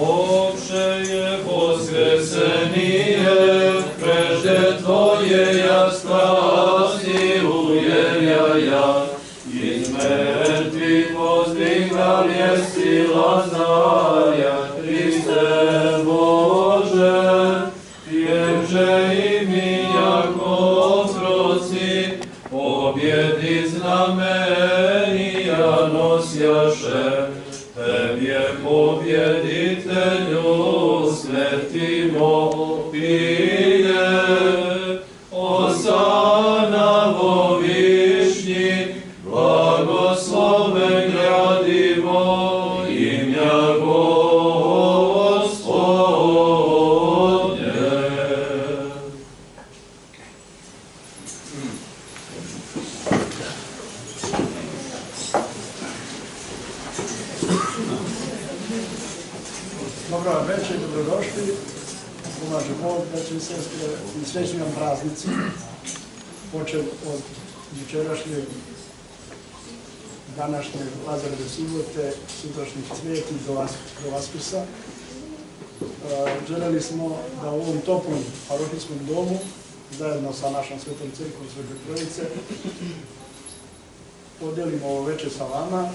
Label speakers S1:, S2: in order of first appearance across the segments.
S1: Oče je voskresenije, preže Tvoje ja strasti uvjerjaja, iz mrtvih pozdignal je sila znaja, Hriste Bože, ježe i mi jako otroci, pobjedi znamenija nosjaše, Tebje pobjeditelju svetimo pije, osana vo višnji, blagosloven gradivo imja Gospodnje.
S2: Dobro večer, dobrodošli. Uvaže Bog, braće i sestre, i srećni vam praznici. Počeo od jučerašnje, današnje Lazareve subote, sutrašnjih Sveti do Vaskrsa. Želeli smo da u ovom toplom parohijskom domu, zajedno sa našom Svetom crkvom Svete Trojice, podelimo ovo večer sa vama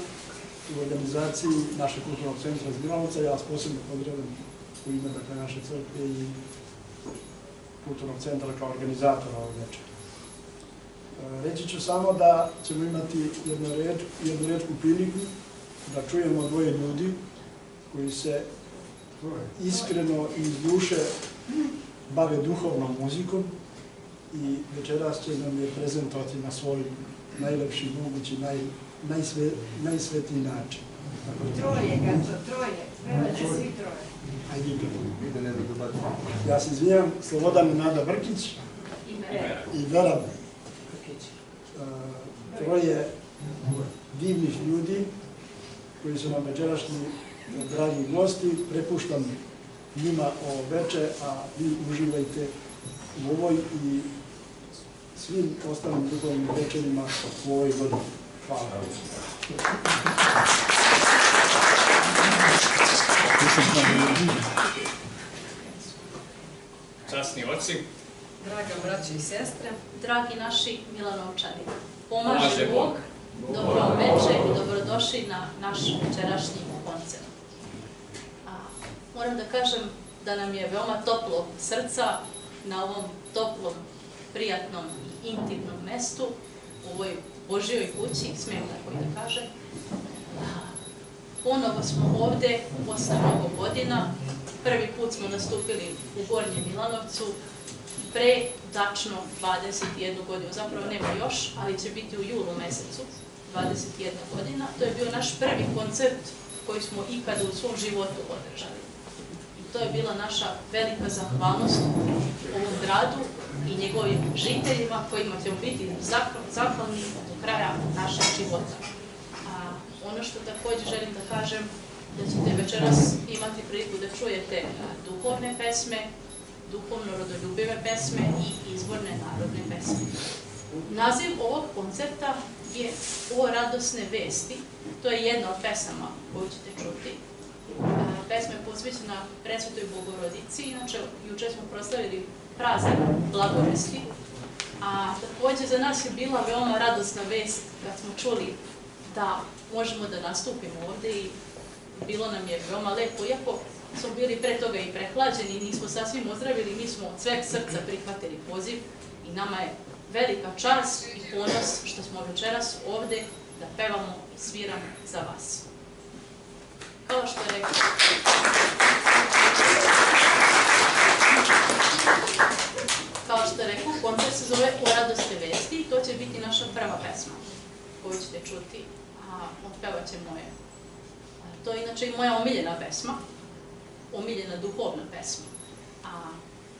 S2: u organizaciji našeg kulturnog centra iz Milanovca. Ja vas posebno pozdravljam u ime naše crkve i kulturnog centra kao organizatora ovog večera. Reći ću samo da ćemo imati jednu retku priliku da čujemo dvoje ljudi koji se iskreno i iz duše bave duhovnom muzikom i večeras će nam je prezentovati na svoj najlepši mogući, najsvetiji način.
S3: Troje, Gaco, troje. Prevaće svi troje.
S2: Ajde, ja se izvinjam, Slobodan i Nada Brkić i Vera Brkić. Troje divnih ljudi koji su nam večerašnji dragi gosti. Prepuštam njima ovo večer, a vi uživajte u ovoj i svim ostalim duhovnim večerima u ovoj godini. Hvala.
S4: Časni oci,
S3: Draga braća i sestre,
S5: dragi naši Milanovčani, pomaže Bog, dobro vam večer i dobrodošli na naš večerašnji koncert. Moram da kažem da nam je veoma toplo srca na ovom toplom, prijatnom i intimnom mestu, u ovoj Božjoj kući, smijem tako i da kažem. Ponovo smo ovde, posle mnogo godina. Prvi put smo nastupili u Gornjem Milanovcu, pre tačno 21 godinu, zapravo nema još, ali će biti u julu mesecu, 21 godina. To je bio naš prvi koncert koji smo ikada u svom životu održali. I to je bila naša velika zahvalnost ovom gradu i njegovim žiteljima kojima ćemo biti zahvalni do kraja našeg života. Ono što također želim da kažem, da ćete večeras imati priliku da čujete duhovne pesme, duhovno rodoljubive pesme i izvorne narodne pesme. Naziv ovog koncerta je O radosne vesti. To je jedna od pesama koju ćete čuti. Pesma je posvećena Presvetoj Bogorodici. Inače, juče smo proslavili praznik Blagovesti. A također za nas je bila veoma radosna vest kad smo čuli da možemo da nastupimo ovde i bilo nam je veoma lepo, iako smo bili pre toga i prehlađeni i nismo sasvim ozdravili, mi smo od sveg srca prihvatili poziv i nama je velika čast i ponos što smo večeras ovde da pevamo i sviramo za vas. Kao što je rekao, koncert se zove O radosne vesti i to će biti naša prva pesma koju ćete čuti, a otpevat će moje. To je inače i moja omiljena pesma, omiljena duhovna pesma. A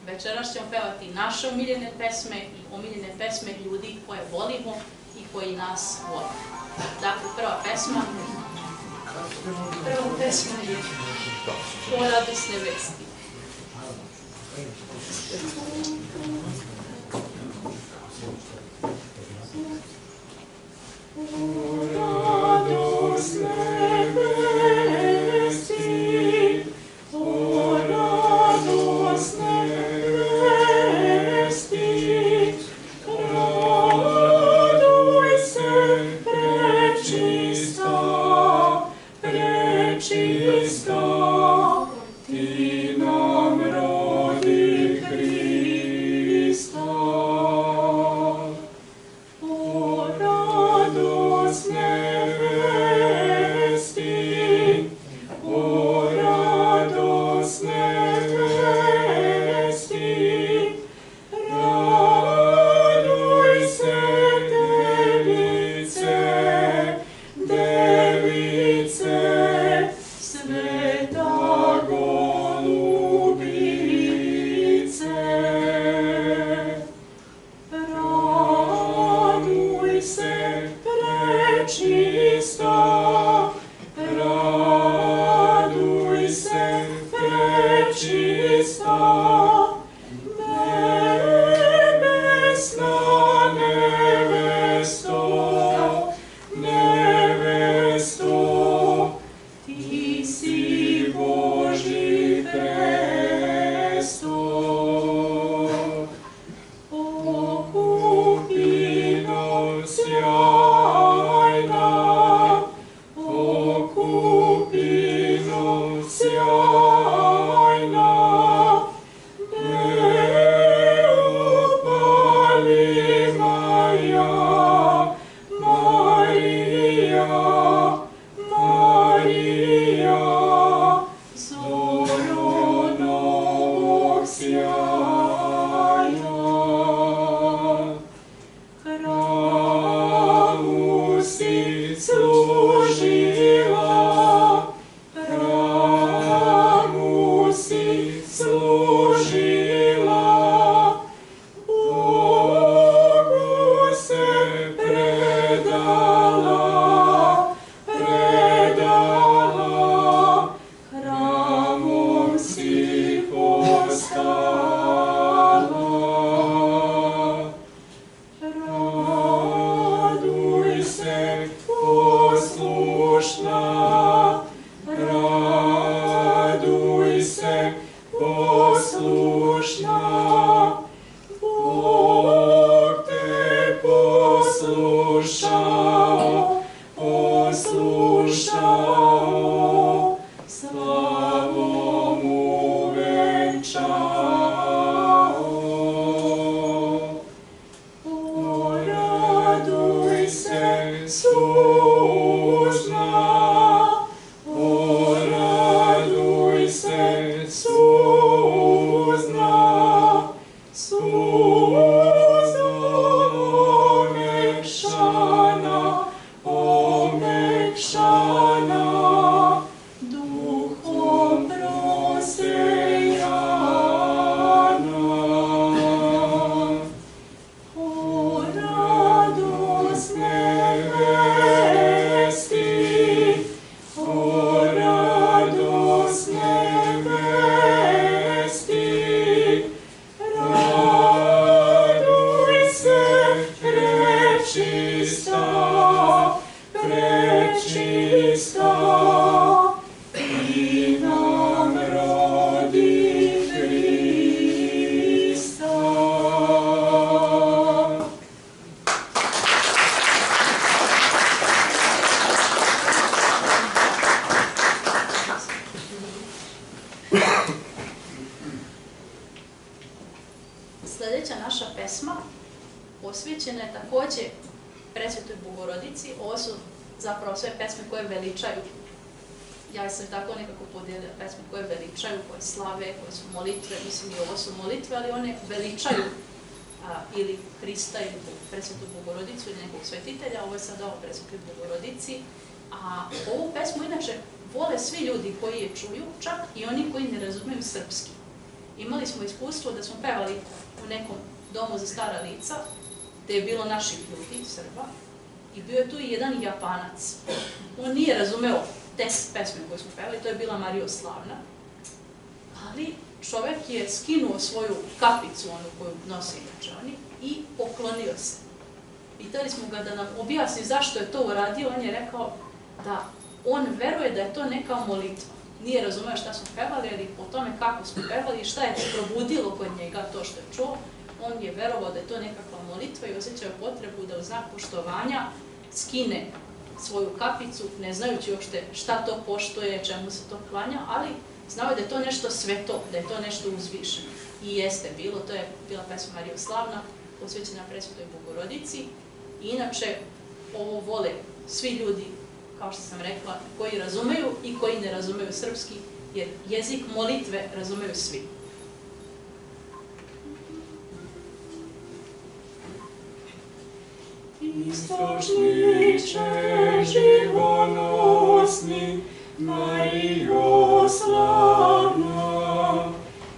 S5: večeras ćemo pevati naše omiljene pesme i omiljene pesme ljudi koje volimo i koji nas vole. Dakle, prva pesma je O radosne vesti. O radosne
S1: prečista, raduj se, prečista, nebesna nevesto, nevesto, ti si Božji presto. O kupino sjajna, o kupino sjajna, ne opali Marija, Marija, Marija, zoro novog sjajna. Hramu si služila, hramu si služila, Bogu se predala, predala, hramom si postala. Raduj se, poslušna, raduj se, poslušna, Bog te poslušao, poslušao, slavom uvenčao. O, raduj se, sužna, o, raduj se, suzna, suzo omekšana, omekšana, duhom prosejana. O, radosne vesti, o, radosne vesti, raduj se, prečista, prečista, i nam rodi Hrista.
S5: Sljedeća naša pesma posvećena je također Presvetoj Bogorodici. Ovo su zapravo sve pesme koje veličaju. Ja sam tako nekako podijelila pesme koje veličaju, koje slave, koje su molitve. Mislim i ovo su molitve, ali one veličaju ili Hrista ili Presvetu Bogorodicu ili nekog svetitelja. Ovo je sada o Presvetoj Bogorodici. A ovu pesmu inače vole svi ljudi koji je čuju, čak i oni koji ne razumiju srpski. Imali smo iskustvo da smo pevali u nekom domu za stara lica, gdje je bilo naših ljudi, Srba, i bio je tu i jedan Japanac. On nije razumeo tekst pesme koju smo pevali, to je bila Marioslavna, ali čovjek je skinuo svoju kapicu, onu koju nose inače oni, i poklonio se. Pitali smo ga da nam objasni zašto je to uradio, on je rekao da on veruje da je to neka molitva. Nije razumeo šta smo pevali, ali po tome kako smo pevali i šta je probudilo kod njega to što je čuo, on je verovao da je to nekakva molitva i osjećao potrebu da u znak poštovanja skine svoju kapicu, ne znajući uopšte šta to poštuje, čemu se to klanja, ali znao je da je to nešto sveto, da je to nešto uzvišeno. I jeste bilo, to je bila pesma Marioslavna, posvećena Presvetoj Bogorodici. I inače, ovo vole svi ljudi, kao što sam rekla, koji razumeju i koji ne razumeju srpski, jer jezik molitve razumeju svi.
S1: Istočniče živonosni, Marijo slavna,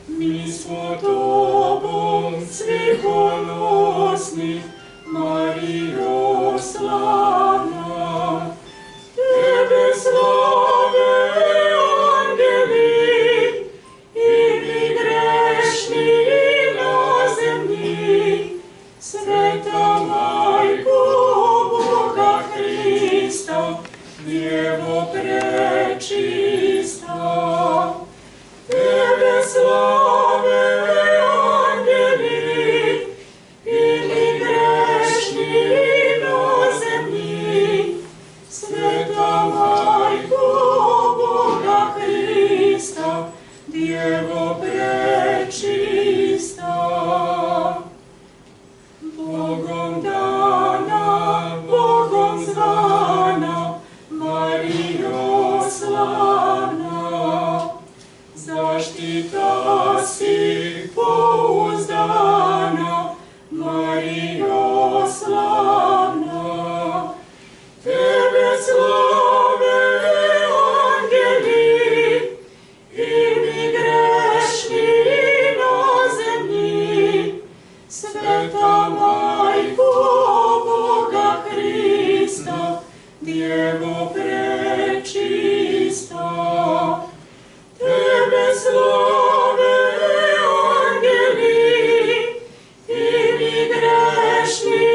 S1: mi smo tobom svi ponosni, Marijo slavna, Djevo prečista, Tebe slave angeli, i mi grešni na zemlji, Sveta Majko Boga Hrista, Djevo prečista. Bogom dana, Bogom zvana, Marijo slavna, zaštita si pouzdana, Marijo slavna. Tebe slave angeli, i mi grešni na zemlji, Sveta Majko Boga Hrista, Djevo prečista. Tebe slave angeli, i mi grešni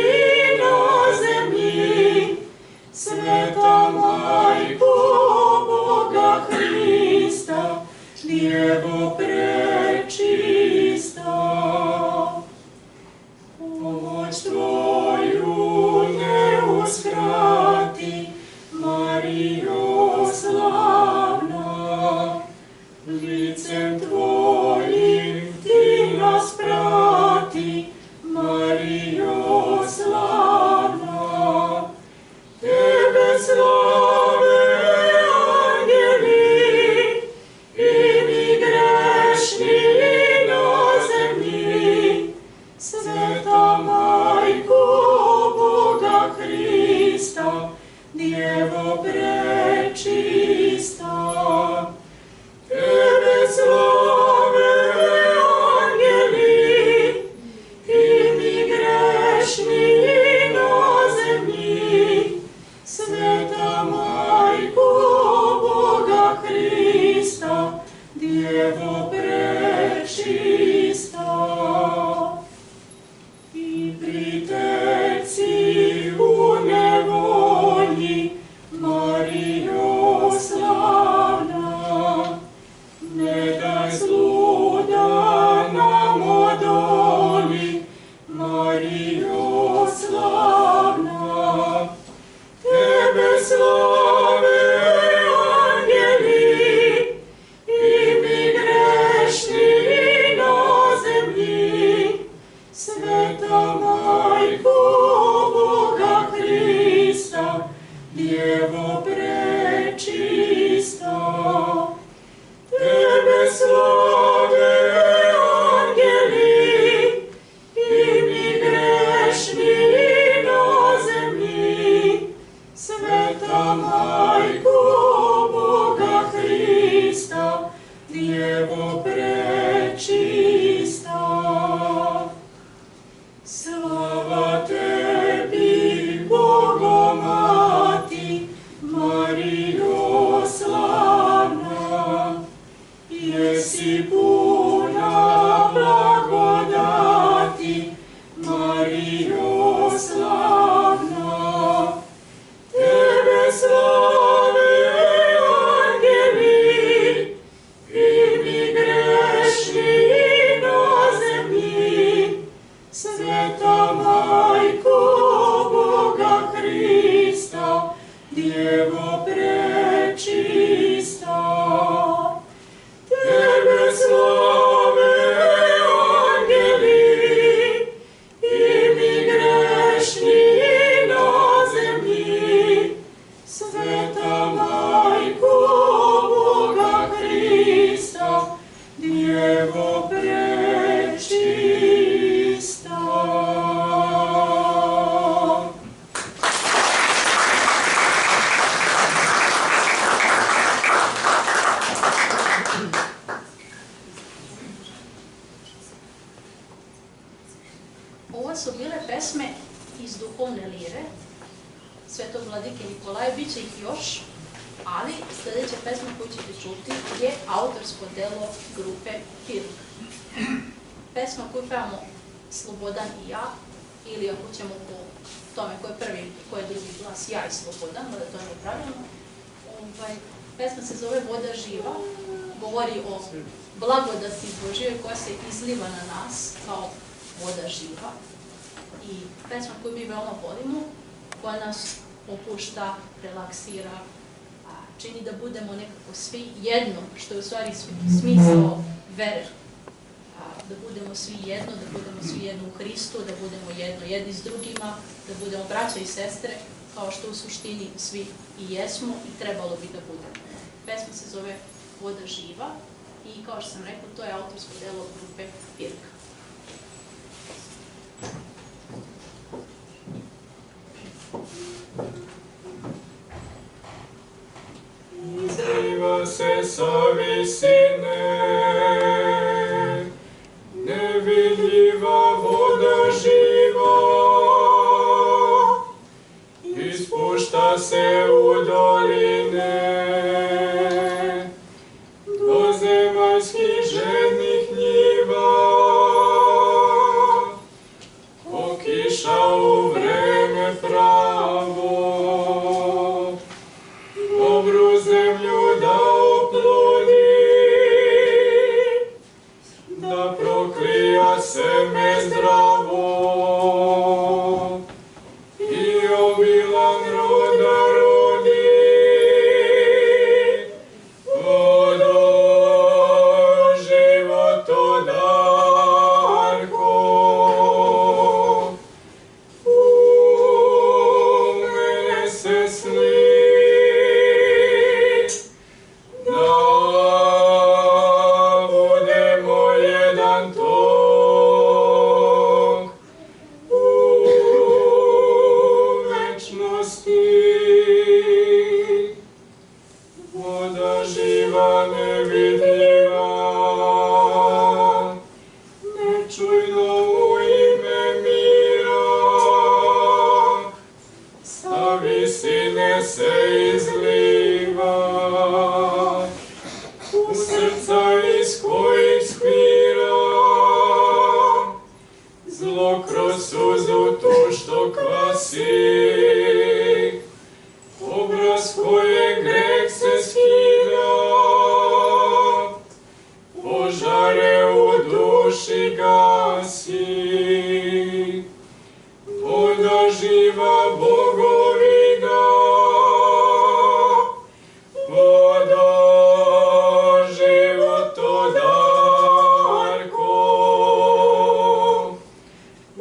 S1: na zemlji, Sveta Majko Boga Hrista, Djevo prečista. Pomoć Tvoju ne uskrati, Marijo slavna, licem Tvojim Ti nas prati, Marijo slavna. Tebe slave angeli, i mi grešni na zemlji, Sveta Majko Boga Hrista, Djevo prečista. Tebe slave angeli, i mi grešni na zemlji, Sveta Majko Boga Hrista, Djevo prečista. I priteci u nevolji, Marijo slavna, ne daj zlu da nam odoli, Marijo slavna. Tebe slave angeli, i mi grešni na zemlji, Sveta Majko Boga Hrista, Djevo prečista. Tebe slave angeli, i mi grešni na zemlji, Sveta Majko Boga Hrista, Djevo prečista. Slava Tebi, Bogomati, Marijo slavna, jesi puna blagodati, Marijo slavna. Tebe slave angeli, i mi grešni na zemlji, Sveta Majko Boga Hrista, Djevo prečista. Tebe slave angeli, i mi grešni na zemlji, Sveta Majko Boga Hrista, Djevo prečista.
S5: Ovo su bile pesme iz duhovne lire Svetog vladike Nikolaja, bit će ih još, ali sljedeća pesma koju ćete čuti je autorsko delo grupe Pirg. Pesma koju pevamo Slobodan i ja, ili ako ćemo po tome ko je prvi, ko je drugi glas, ja i sloboda, mada to nije pravilno. Pesma se zove Voda živa, govori o blagodati Božjoj koja se izliva na nas kao voda živa. I pesma koju mi veoma volimo, koja nas opušta, relaksira, čini da budemo nekako svi jedno, što je u stvari smisao vere. Da budemo svi jedno, da budemo svi jedno u Hristu, da budemo jedno jedni s drugima, da budemo braća i sestre, kao što u suštini svi i jesmo i trebalo bi da budemo. Pesma se zove Voda živa i kao što sam rekla, to je autorsko delo grupe Pirka.
S1: Izliva se sa visine, nevidljiva voda živa, ispušta se u doline, do zemaljskih žednih njiva, ko kiša u vreme pravo, dobru zemlju da oplodi, da proklija seme zdravo i obilan roda rodi. Vodo životodarko, u mene se sli, da budemo jedan tok u večnosti. Voda živa nevidljiva, nečujno u ime mira, sa visine se izliva, u srca iz kojih skvira, zlo kroz suzu tu što kvasi, obraz koje greh se skida, požare u duši gasi. Voda živa Bogovina, voda životodarko, u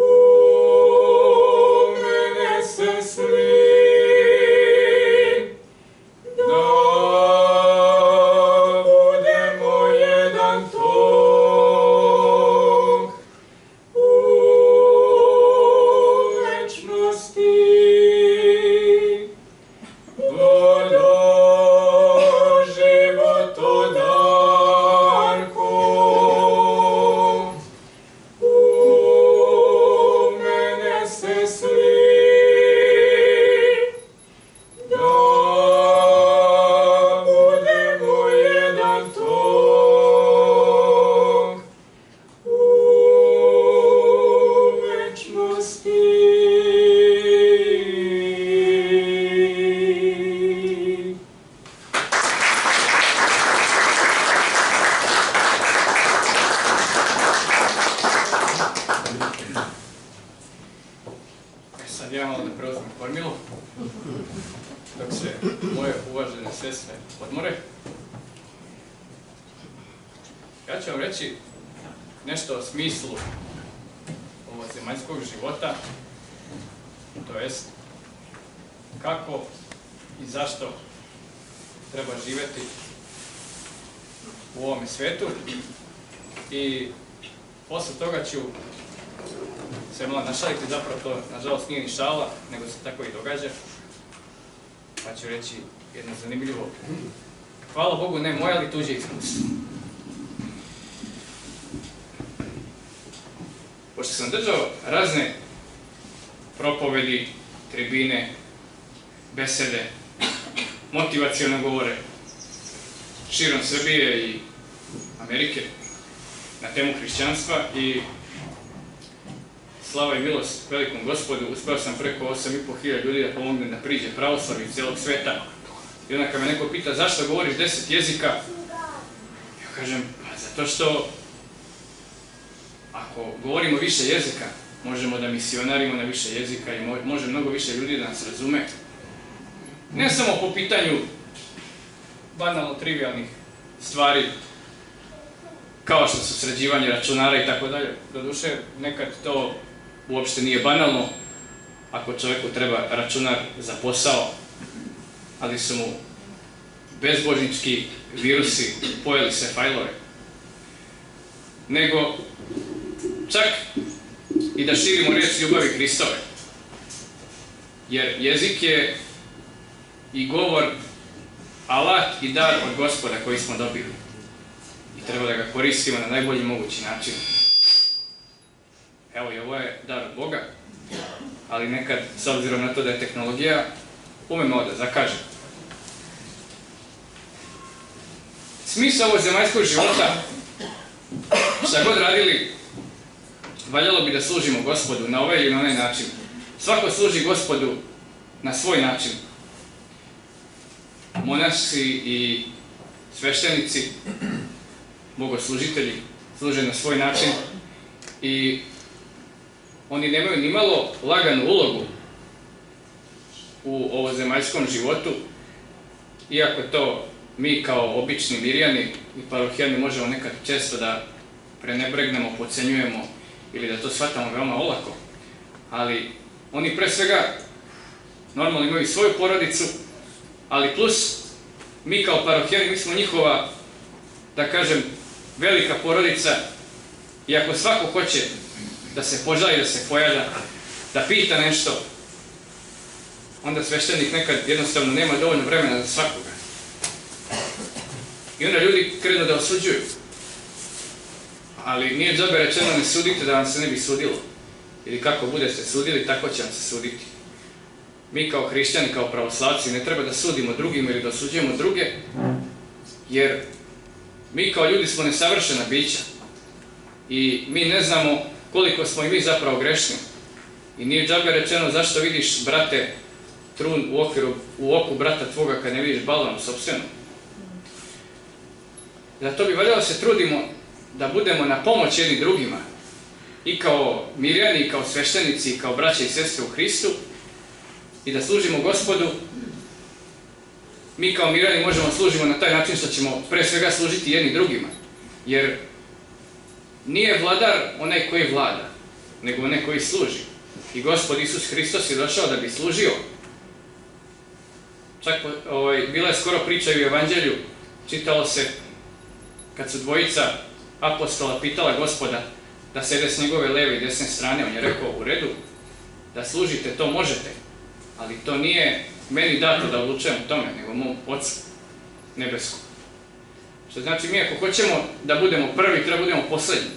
S1: mene se sli, da budemo jedan tok u večnosti. Vodo životodarko, u mene se sli, da budemo jedan tok u večnosti.
S4: Sad ja malo da preuzmem kormilu, dok se moje uvažene sestre odmore. Ja ću vam reći nešto o smislu ovog zemaljskog života, to jest kako i zašto treba živjeti u ovome svetu. I posle toga ću se malo našaliti, zapravo to nažalost nije ni šala, nego se tako i događa. Pa ću reći jedno zanimljivo, hvala Bogu ne moje, ali tuđe iskustvo. Pošto sam držao razne propovedi, tribine, besede, motivacione govore širom Srbije i Amerike na temu hrišćanstva i slava i milost velikom Gospodu, uspeo sam preko 8.500 ljudi da pomognem da priđe pravoslavlje iz cijelog sveta. I onda kad me neko pita zašto govoriš 10 jezika, ja kažem, pa zato što ako govorimo više jezika, možemo da misionarimo na više jezika i može mnogo više ljudi da nas razume. Ne samo po pitanju banalno trivialnih stvari, kao što su sređivanje računara i tako dalje. Doduše, nekad to uopšte nije banalno, ako čovjeku treba računar za posao, ali su mu bezbožnički virusi pojeli sve fajlove. Nego, čak i da širimo riječ ljubavi Hristove. Jer jezik je i govor alat i dar od Gospoda koji smo dobili. I treba da ga koristimo na najbolji mogući način. Evo i ovo je dar od Boga, ali nekad, s obzirom na to da je tehnologija, umemo da zakaže. Smisao ovog zemaljskog života, šta god radili, valjalo bi da služimo Gospodu na ovaj ili na onaj način. Svako služi Gospodu na svoj način. Monasi i sveštenici, bogoslužitelji, služe na svoj način i oni nemaju ni malo laganu ulogu u ovozemaljskom životu, iako to mi kao obični mirjani i parohijani možemo nekad često da prenebregnemo, podcenjujemo ili da to shvatamo veoma olako, ali oni pre svega normalno imaju svoju porodicu, ali plus mi kao parohijani, mi smo njihova, da kažem, velika porodica i ako svako hoće da se požali, da se pojavlja, da pita nešto, onda sveštenik nekad jednostavno nema dovoljno vremena za svakoga. I onda ljudi krenu da osuđuju. Ali nije džabe rečeno ne sudite da vam se ne bi sudilo. Ili kako budete sudili, tako će vam se suditi. Mi kao hrišćani, kao pravoslavci ne treba da sudimo drugim ili da osuđujemo druge, jer mi kao ljudi smo nesavršena bića i mi ne znamo koliko smo i mi zapravo grešni. I nije džabe rečeno zašto vidiš, brate, trun u oku brata tvoga kad ne vidiš balvan u sopstvenom. Zato bi valjalo se trudimo da budemo na pomoć jedni drugima i kao mirjani, i kao sveštenici, i kao braće i sestre u Hristu i da služimo Gospodu. Mi kao mirjani možemo služimo na taj način što ćemo pre svega služiti jedni drugima, jer nije vladar onaj koji vlada, nego onaj koji služi. I Gospod Isus Hristos je došao da bi služio. Čak bila je skoro priča u Evanđelju, čitalo se kad su dvojica apostola pitala Gospoda da sede s njegove leve i desne strane, on je rekao u redu, da služite to možete, ali to nije meni dato da odlučujem o tome, nego mom Ocu nebeskom. Što znači mi ako hoćemo da budemo prvi, treba budemo poslednji.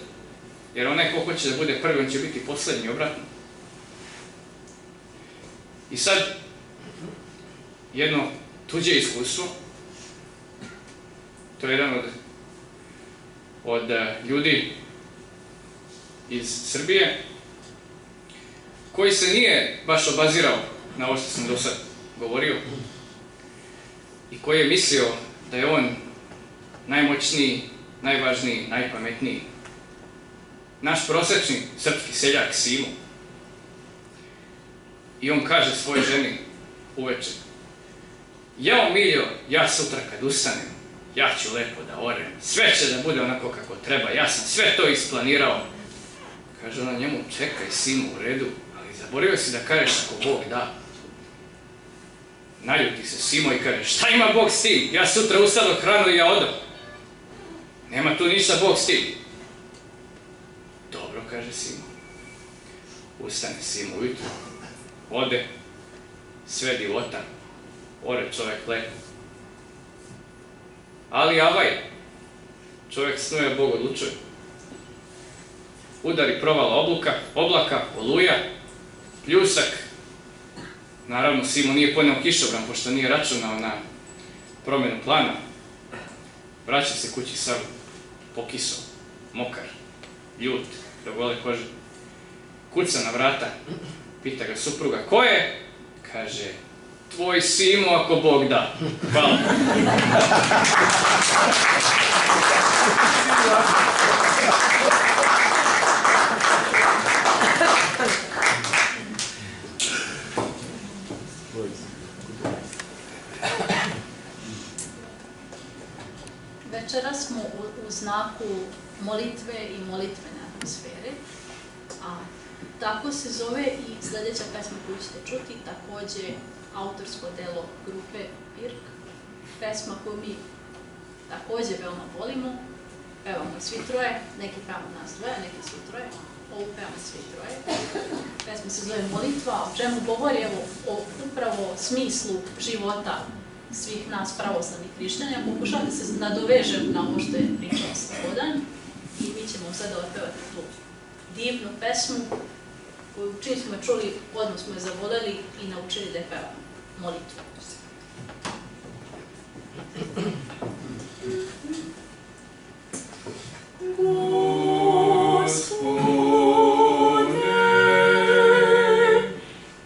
S4: Jer onaj ko hoće da bude prvi, on će biti poslednji, obratno. I sad, jedno tuđe iskustvo, to je jedan od ljudi iz Srbije, koji se nije baš obazirao na ovo što sam do sad govorio i koji je mislio da je on najmoćniji, najvažniji, najpametniji. Naš prosječni srpski seljak Simo. I on kaže svojoj ženi uveče: jao Miljo, ja sutra kad ustanem, ja ću lepo da orem, sve će da bude onako kako treba, ja sam sve to isplanirao. Kaže ona njemu: čekaj Simo, u redu, ali zaboravio si da kažeš ako Bog da. Naljuti se Simo i kaže: šta ima Bog s tim? Ja sutra ustalo hranu i ja odam. Nema tu ništa Bog s tim. Dobro, kaže Simo. Ustane Simo ujutro, ode, sve divota, ore čovjek lepo. Ali avaj, čovjek snuje, Bog odlučuje. Udari provala oblaka, oluja, pljusak. Naravno, Simo nije poneo kišobran, pošto nije računao na promjenu plana. Vraća se kući sav pokiso, mokar, ljut, do gole kože. kuca na vrata, pita ga supruga, ko je? Kaže, tvoj Simo ako Bog da. Hvala.
S5: Večeras smo u znaku molitve i molitvene atmosfere, a tako se zove i sljedeća pesma koju ćete čuti, također autorsko delo grupe Pirk, pesma koju mi također veoma volimo, pevamo svi troje, neki pevamo nas dvoje, neki svi troje, ovu pevamo svi troje. Pesma se zove Molitva, o čemu govori o upravo smislu života svih nas pravoslavnih hrišćana. Pokušavam da se nadovežem na ovo što je pričao Slobodan i mi ćemo sada otpevati tu divnu pesmu koju čim smo je čuli, odmah smo je zavoljeli i naučili da je pevamo. Molitvu.
S1: Gospode,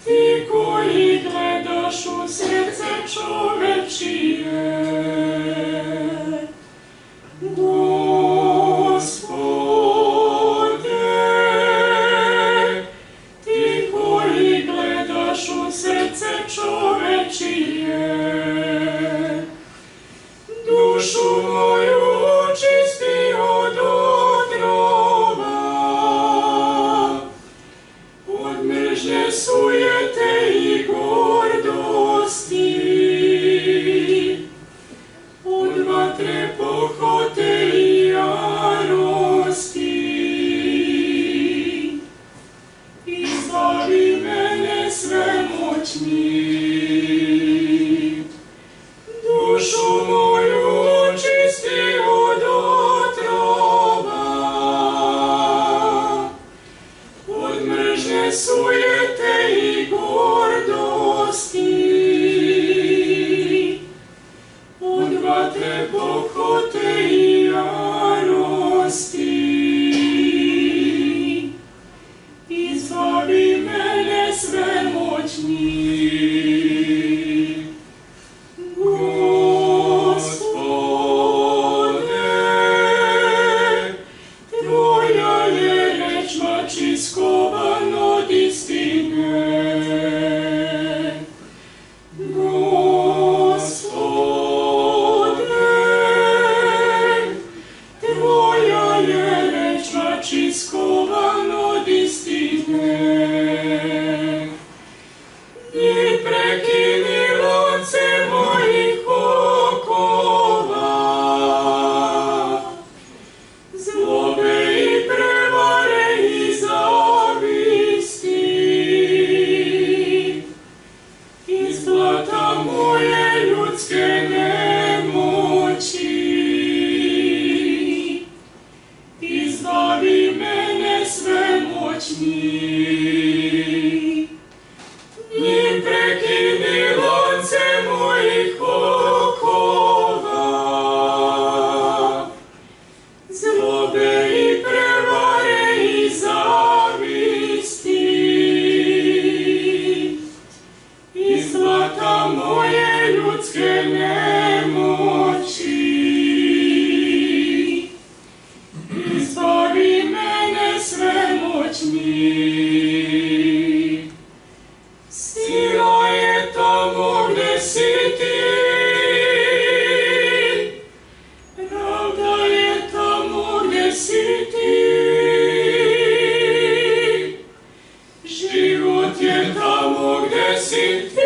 S1: ti koji gledaš u srce čovečije, dušu moju očisti od otrova, od mržnje, sujete i gordosti, od vatre, pohote i jarosti. Izbavi mene svemoćni, dušu moju očisti od otrova, od mržnje, sujete i gordosti, od vatre, pohote i jarosti. Izbavi mene svemoćni, iskovan od istine. Gospode, tvoja je reč mač iskovan od istine. I prekini lance mojih okova, zlobe i prevare i zavisti. Izblata moje ljudske nemoći, izbavi mene svemoćni. I prekini lance mojih okova, zlobe i prevare i zavisti. Izblata moje ljudske nemoći, izbavi mene svemoćni. Sila je tamo gde si ti, pravda je tamo gde si ti, život je tamo gde si ti.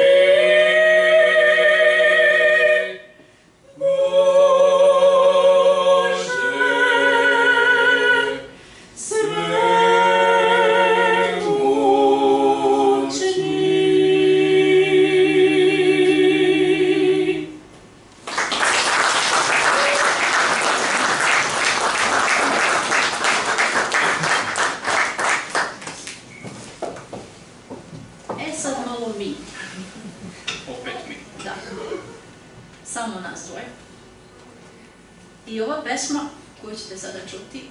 S5: Sad malo mi.
S4: Opet mi.
S5: Da. Samo nas dvoje. I ova pesma koju ćete sada čuti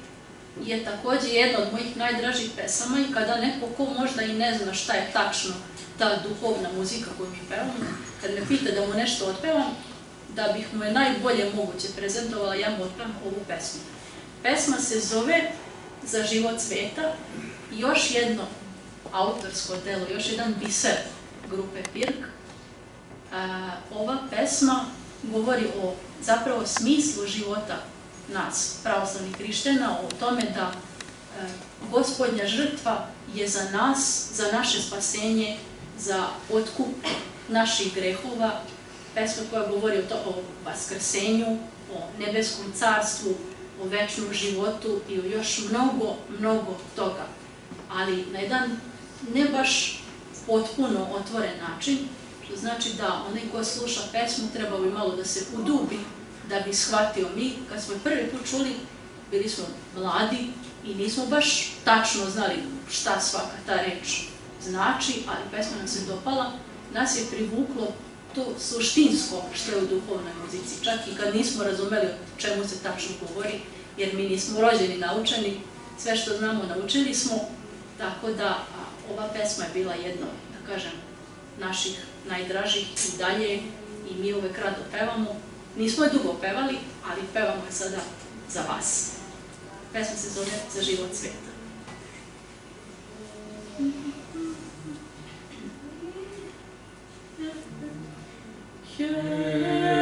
S5: je također jedna od mojih najdražih pesama i kada neko ko možda i ne zna šta je tačno ta duhovna muzika koju mi pevamo, kad me pita da mu nešto otpevam, da bih mu je najbolje moguće prezentovala, ja mu otpevam ovu pesmu. Pesma se zove Za život sveta i još jedno autorsko delo, još jedan biser grupe Pirk. Ova pesma govori o zapravo smislu života nas, pravoslavnih hrišćana, o tome da Gospodnja žrtva je za nas, za naše spasenje, za otkup naših grehova. Pesma koja govori o vaskrsenju, o nebeskom carstvu, o večnom životu i o još mnogo, mnogo toga. Ali na jedan ne baš potpuno otvoren način, što znači da onaj ko sluša pesmu trebao bi malo da se udubi da bi shvatio. Mi, kad smo prvi put čuli, bili smo mladi i nismo baš tačno znali šta svaka ta reč znači, ali pesma nam se dopala, nas je privuklo to suštinsko što je u duhovnoj muzici, čak i kad nismo razumeli o čemu se tačno govori, jer mi nismo rođeni naučeni, sve što znamo naučili smo, tako da ova pesma je bila jedno, da kažem, naših najdražih i dalje i mi uvek rado pevamo. Nismo je dugo pevali, ali pevamo je sada za vas. Pesma se zove Za život sveta.
S1: Save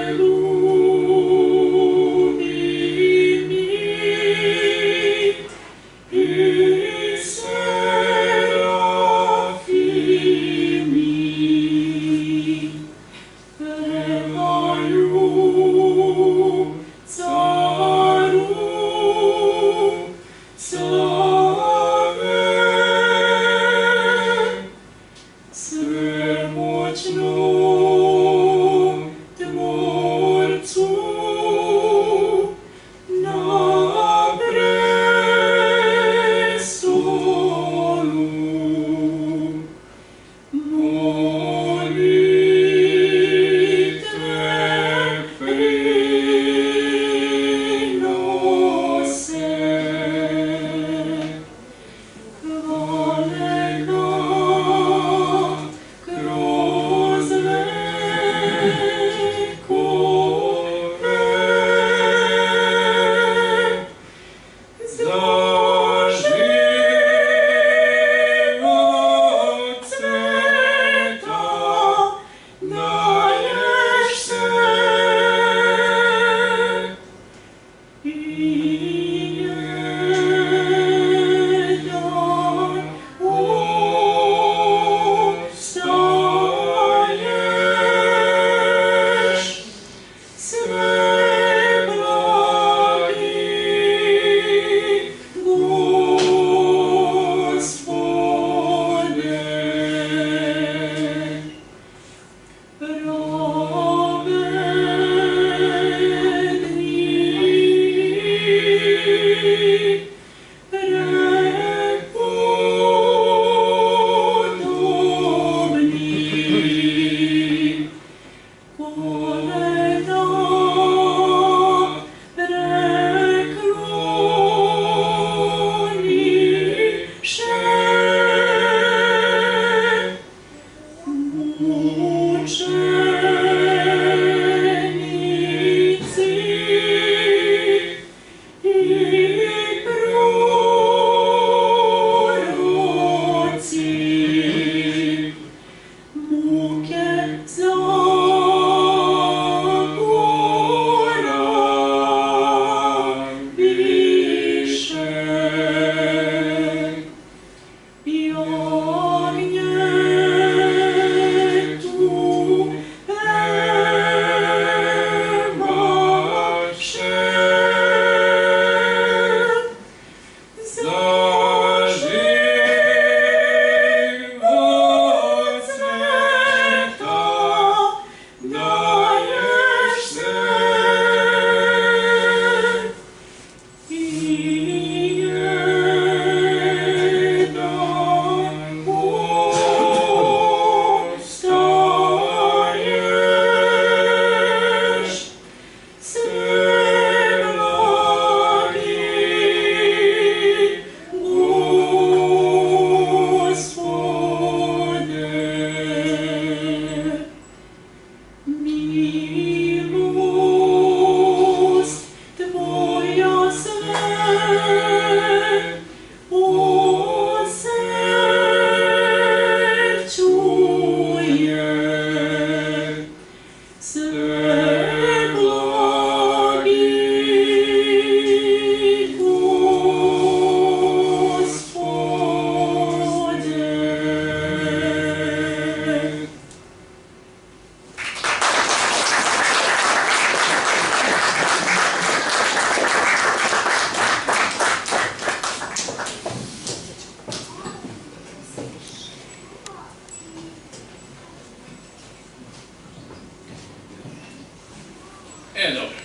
S4: Dobro.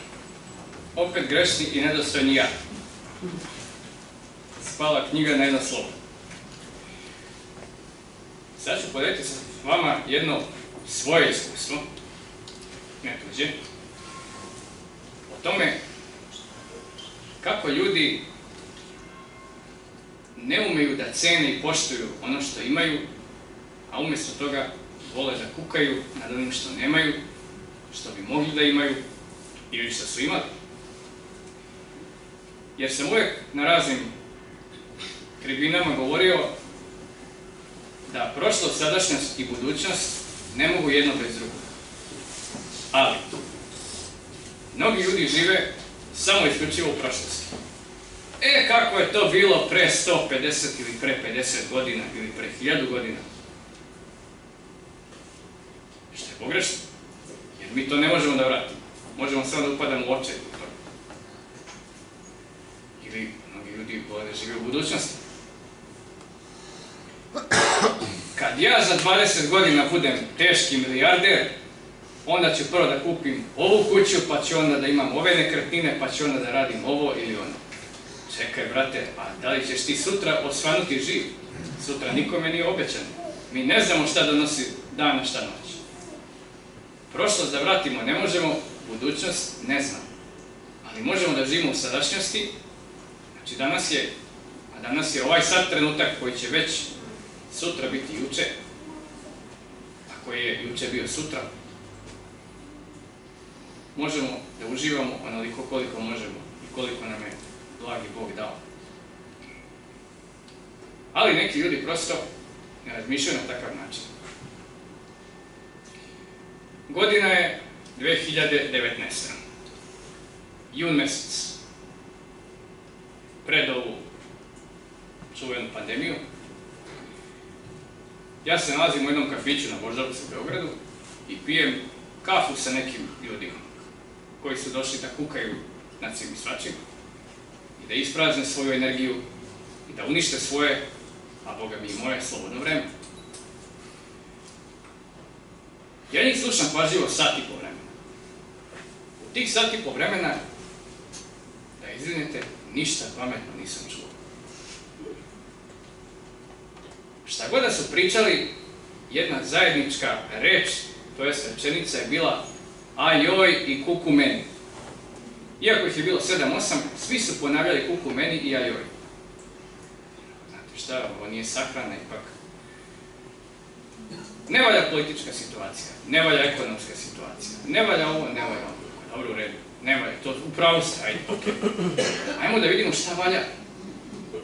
S4: Opet grešni i nedostojni ja. Spala knjiga na jedno slovo. Sad ću podijeliti sa vama jedno svoje iskustvo, ne tuđe, o tome kako ljudi ne umeju da cene i poštuju ono što imaju, a umjesto toga vole da kukaju nad onim što nemaju, što bi mogli da imaju ili što su imali. Jer sam uvijek na raznim tribinama govorio da prošlost, sadašnjost i budućnost ne mogu jedno bez drugog. Ali, mnogi ljudi žive samo isključivo u prošlosti. Kako je to bilo pre 150 ili pre 50 godina ili pre 1000 godina? Što je pogrešno? Jer mi to ne možemo da vratimo. Možemo samo da upadamo u očaj. Ili mnogi ljudi vole da žive u budućnosti. Kad ja za 20 godina budem teški milijarder, onda ću prvo da kupim ovu kuću, pa ću onda da imam ove nekretnine, pa ću onda da radim ovo ili ono. Čekaj, brate, a da li ćeš ti sutra osvanuti živ? Sutra nikome nije obećano. Mi ne znamo šta donosi dan, a šta noć. Prošlost da vratimo ne možemo, budućnost ne znam. Ali možemo da živimo u sadašnjosti. Znači danas je ovaj sad trenutak koji će već sutra biti juče, a koji je juče bio sutra. Možemo da uživamo onoliko koliko možemo i koliko nam je blagi Bog dao. Ali neki ljudi prosto ne razmišljaju na takav način. Godina je 2019. Jun mesec. Pred ovu čuvenu pandemiju. Ja se nalazim u jednom kafiću na Voždovcu u Beogradu i pijem kafu sa nekim ljudima koji su došli da kukaju nad svim i svačim i da isprazne svoju energiju i da unište svoje, a Boga mi i moje, slobodno vreme. Ja njih slušam pažljivo sat i po vremena. U tih sat i po vremena, da izvinete, ništa pametno nisam čuo. Šta god da su pričali, jedna zajednička reč, to jest rečenica je bila ajoj i kuku meni. Iako ih je bilo 7-8, svi su ponavljali kuku meni i ajoj. Znate šta, ovo nije sahrana ipak. Ne valja politička situacija, ne valja ekonomska situacija, ne valja ovo, ne valja ovo. Dobro, u redu, ne valja, to upravo ste, ajde, okej. Ajmo da vidimo šta valja.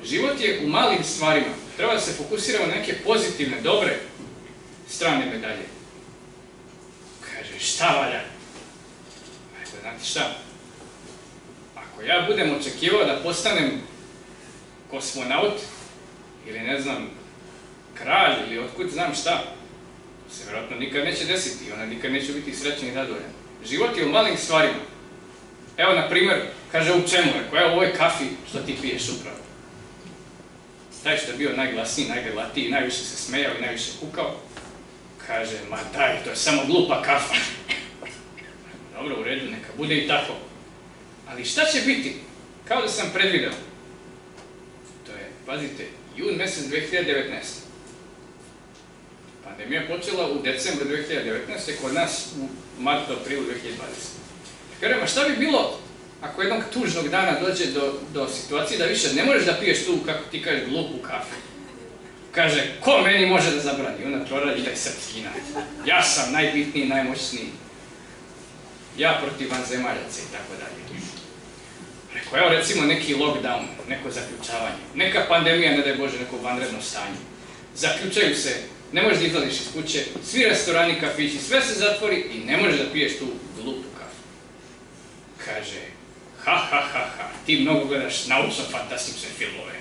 S4: Život je u malim stvarima. Treba da se fokusiramo na neke pozitivne, dobre strane medalje. Kaže, šta valja? Ajde, znate šta? Ako ja budem očekivao da postanem kosmonaut, ili ne znam, kralj, ili otkud znam šta, to se vjerojatno nikad neće desiti i onda nikad neće biti srećan i zadovoljan. Život je u malim stvarima. Evo, na primjer, kaže u čemu, rekao, evo u ovoj kafi što ti piješ upravo. Taj što je bio najglasniji, najgrlatiji, najviše se smejao i najviše kukao, kaže, ma daj, to je samo glupa kafa. Dobro, u redu, neka bude i tako. Ali šta će biti? Kao da sam predvideo. To je, pazite, jun mesec 2019. Pandemija je počela u decembru 2019. kod nas u martu, aprilu 2020. Kažem, a šta bi bilo ako jednog tužnog dana dođe do situacije da više ne možeš da piješ tu, kako ti kažeš, glupu kafu? Kaže, ko meni može da zabrani? Onda proradi taj srpski inat. Ja sam najbitniji, najmoćniji. Ja protiv vanzemaljaca i tako dalje. Rekao, evo recimo neki lockdown, neko zaključavanje, neka pandemija, ne daj Bože, neko vanredno stanje. Zaključaju se, ne možeš da izlaziš iz kuće, svi restorani, kafići, sve se zatvori i ne možeš da piješ tu glupu kafu. Kaže, ha, ti mnogo gledaš naučno-fantastične filmove.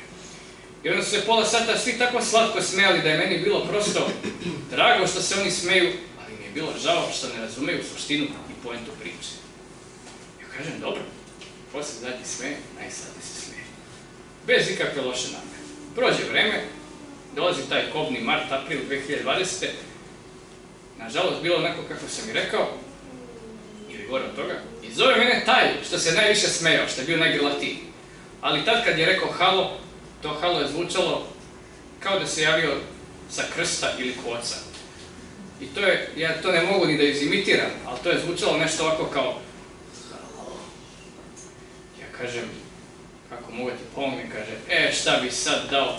S4: I onda su se pola sata svi tako slatko smejali da je meni bilo prosto drago što se oni smeju, ali mi je bilo žao što ne razumeju suštinu i poentu priče. Ja kažem, dobro, ko se zadnji smeje, najsadnije se smeje. Bez ikakve loše namere. Prođe vreme, dolazi taj kobni mart, april 2020. Nažalost, bilo onako kako sam i rekao, ili gore od toga, i I zove mene taj što se najviše smejao, što je bio najgrlatiji. Ali tad kad je rekao halo, to halo je zvučalo kao da se javio sa krsta ili koca. I to je, ja to ne mogu ni da izimitiram, ali to je zvučalo nešto ovako kao halo. Ja kažem, kako mogu ti pomognem, kaže, šta bi sad dao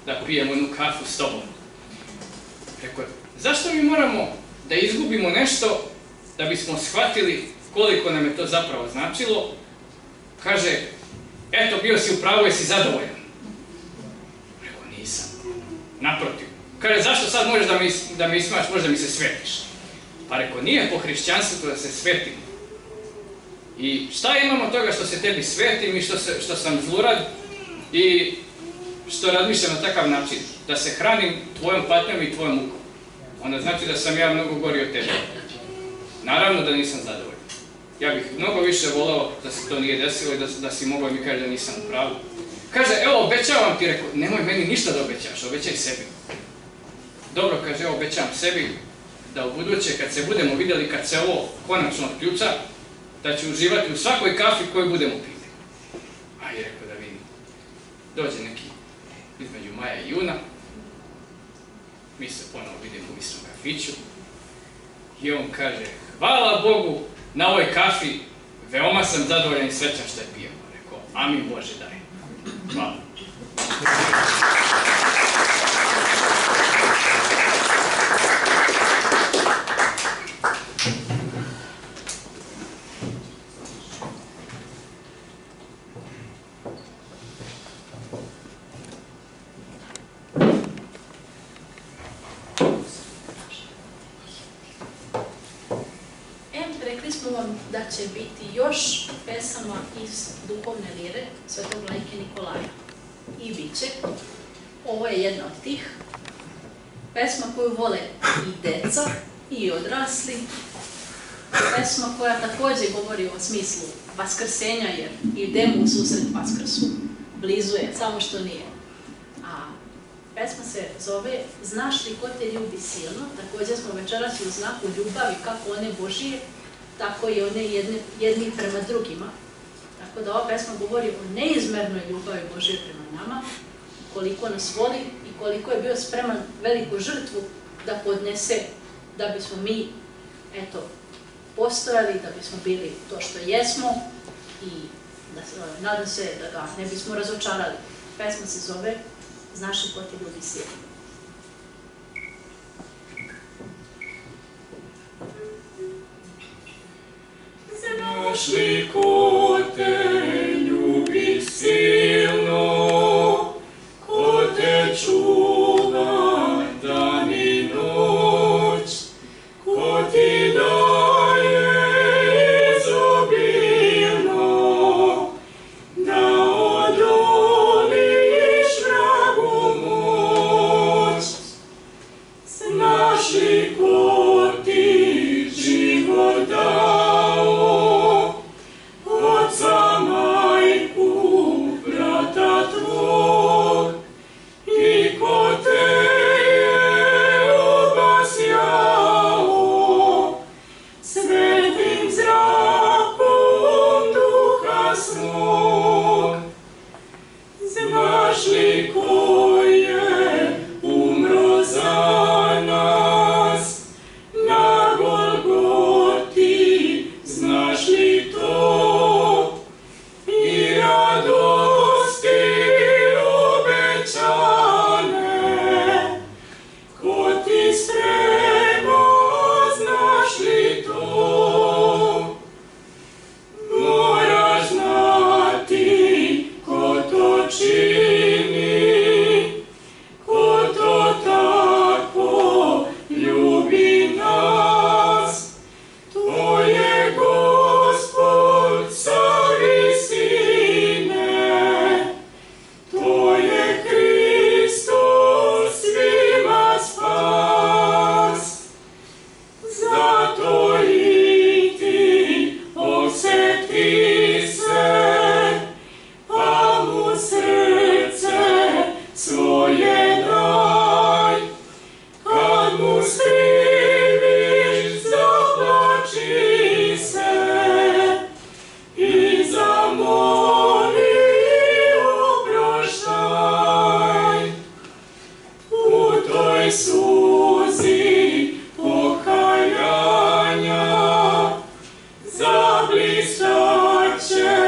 S4: da pijem onu kafu s tobom? Rekao, zašto mi moramo da izgubimo nešto da bismo shvatili koliko nam je to zapravo značilo? Kaže, eto, bio si u pravu, jesi zadovoljan? Rekao, nisam. Naprotiv. Kaže, zašto sad možeš da me ismaš, možda mi se svetiš? Pa rekao, nije po hrišćanstvu da se svetim. I šta imamo od toga što se tebi svetim i što sam zlurad i što razmišljam na takav način? Da se hranim tvojom patnjom i tvojom mukom. Onda znači da sam ja mnogo gori od tebe. Naravno da nisam zadovoljan. Ja bih mnogo više volao da se to nije desilo i da si mogao mi kaži da nisam u pravu. Kaže, evo, obećavam ti, rekao, nemoj meni ništa da obećaš, obećaj sebi. Dobro, kaže, evo, obećavam sebi da u buduće, kad se budemo vidjeli, kad se ovo konačno otključa, da ću uživati u svakoj kafi koju budemo pili. A je rekao da vidim. Dođe neki između maja i juna, mi se ponovo vidimo u istom kafiću i on kaže, hvala Bogu na ovoj kafi, veoma sam zadovoljan i srećan što je pijemo. Rekao, amin Bože daj. Hvala.
S5: Rekli smo vam da će biti još pesama iz duhovne lire Svetog Vladike Nikolaja. I bit će. Ovo je jedna od tih. Pesma koju vole i deca i odrasli. Pesma koja također govori o smislu vaskrsenja, jer idemo u susret Vaskrsu. Blizu je, samo što nije. A pesma se zove Znaš li ko te ljubi silno? Također smo večeras u znaku ljubavi, kako one Božije, tako i one jedni prema drugima. Tako da ova pesma govori o neizmernoj ljubavi Božje prema nama, koliko nas voli i koliko je bio spreman veliku žrtvu da podnese, da bismo mi, eto, postojali, da bismo bili to što jesmo i nadam se da ga ne bismo razočarali. Pesma se zove Znaš li ko te ljubi silno?
S1: Znaš li ko te ljubi silno, ko te čuva dan i noć, ko ti daje izobilno, da odoliš vragu moć. Znaš li ko ti život dao, blistaće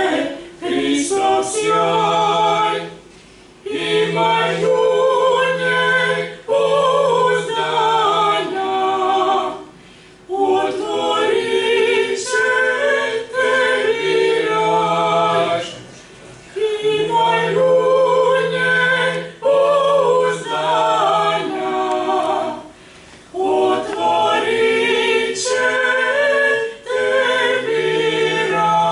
S1: Hristov sjaj, imaj u njej pouzdanja, otvorit će tebi raj. Imaj u njej pouzdanja, otvorit će tebi raj.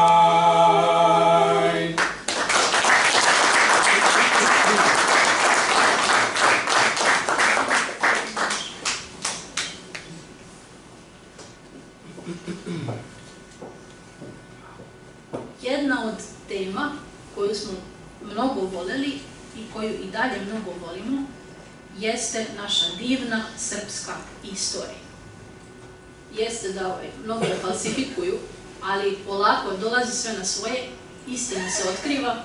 S5: Jedna od tema koju smo mnogo voljeli i koju i dalje mnogo volimo jeste naša divna srpska istorija. Jeste da mnogo je falsifikuju, ali polako dolazi sve na svoje, istina se otkriva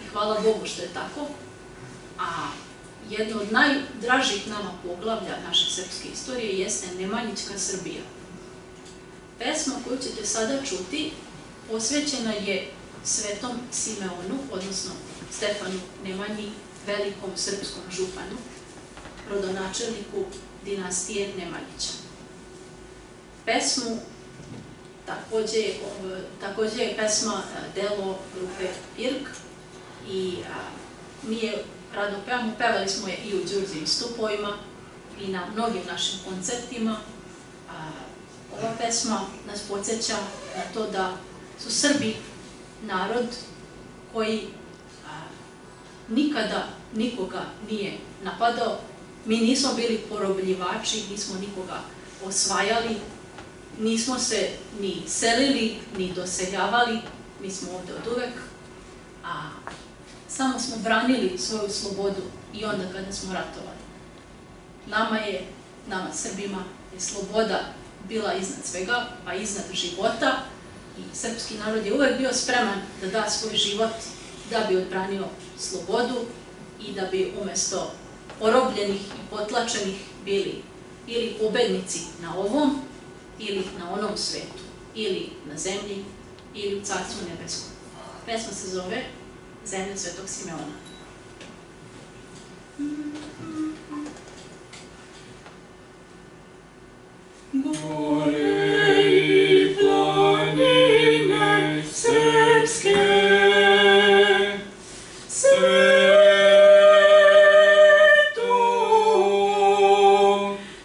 S5: i hvala Bogu što je tako. A jedno od najdražih nama poglavlja naše srpske istorije jeste Nemanjićka Srbija. Pesma koju ćete sada čuti posvećena je Svetom Simeonu, odnosno Stefanu Nemanji, velikom srpskom županu, rodonačelniku dinastije Nemanjića. Pesmu takođe je pesma delo grupe Pirk i mi je rado pevamo, pevali smo je i u Đurđevim stupovima i na mnogim našim koncertima. Ova pesma nas podsjeća na to da su Srbi narod koji nikada nikoga nije napadao. Mi nismo bili porobljivači, nismo nikoga osvajali, nismo se ni selili, ni doseljavali, mi smo ovde od uvek, a samo smo branili svoju slobodu i onda kada smo ratovali. Nama Srbima je sloboda bila iznad svega, pa iznad života, i srpski narod je uvek bio spreman da da svoj život da bi odbranio slobodu i da bi umesto porobljenih i potlačenih bili ili pobednici na ovom ili na onom svetu, ili na zemlji, ili u Carstvu nebeskom. Pesma se zove Zemlja Svetog Simeona.
S1: Gore i planine srpske, Svetom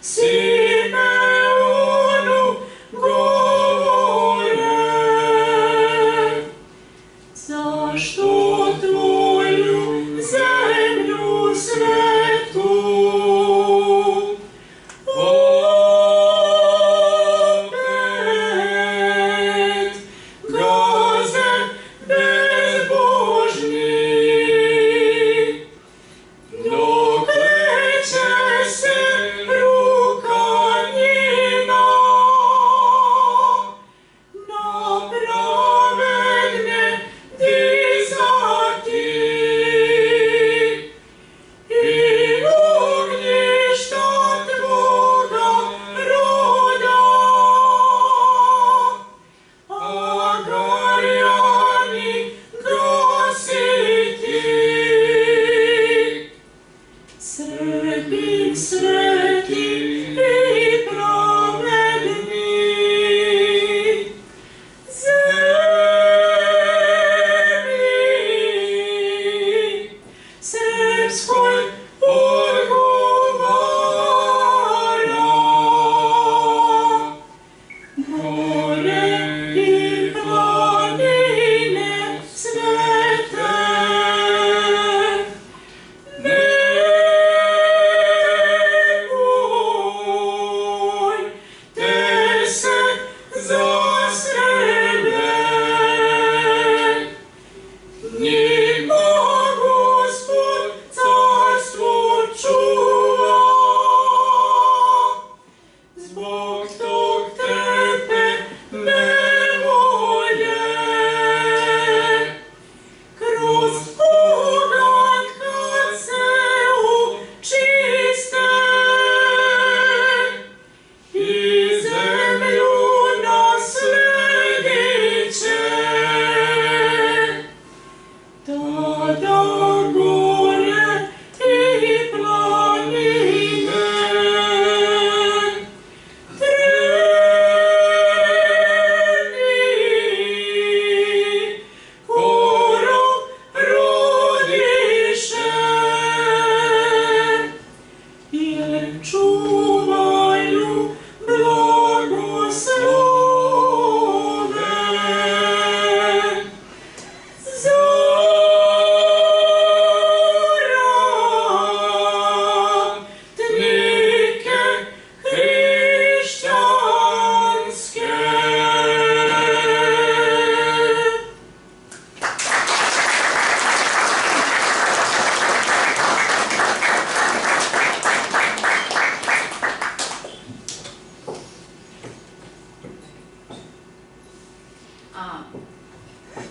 S1: Simeonu govore, zašto tvoju zemlju svetu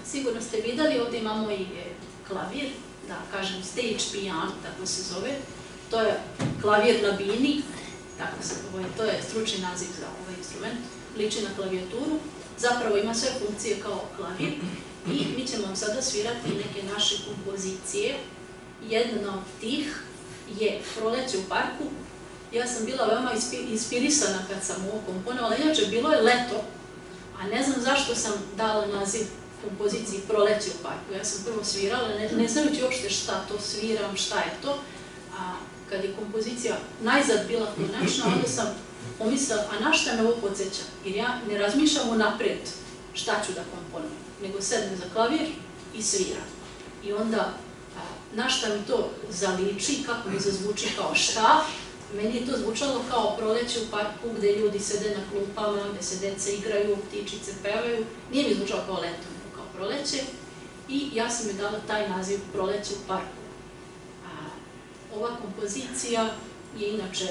S5: Sigurno ste vidjeli, ovdje imamo i klavir, da kažem stage piano, tako se zove. To je klavir na bini, to je stručni naziv za ovaj instrument, liči na klavijaturu. Zapravo ima sve funkcije kao klavir i mi ćemo vam sada svirati neke naše kompozicije. Jedna od tih je Proleće u parku. Ja sam bila veoma inspirisana kad sam ovo komponovala, inače bilo je leto, a ne znam zašto sam dala naziv kompoziciji Proleće u parku. Ja sam prvo svirala, ne znajući uopšte šta to sviram, šta je to. Kad je kompozicija najzad bila konačna, onda sam pomislila, a na šta me ovo podsjeća? Jer ja ne razmišljam unapred šta ću da komponujem, nego sedem za klavir i sviram. I onda, na šta mi to zaliči, kako mi zazvuči kao šta, meni je to zvučalo kao Proleće u parku gde ljudi sede na klupama, gde se deca igraju, ptičice pevaju. Nije mi zvučalo kao leto, nego kao proleće. I ja sam mi dala taj naziv Proleće u parku. Ova kompozicija je inače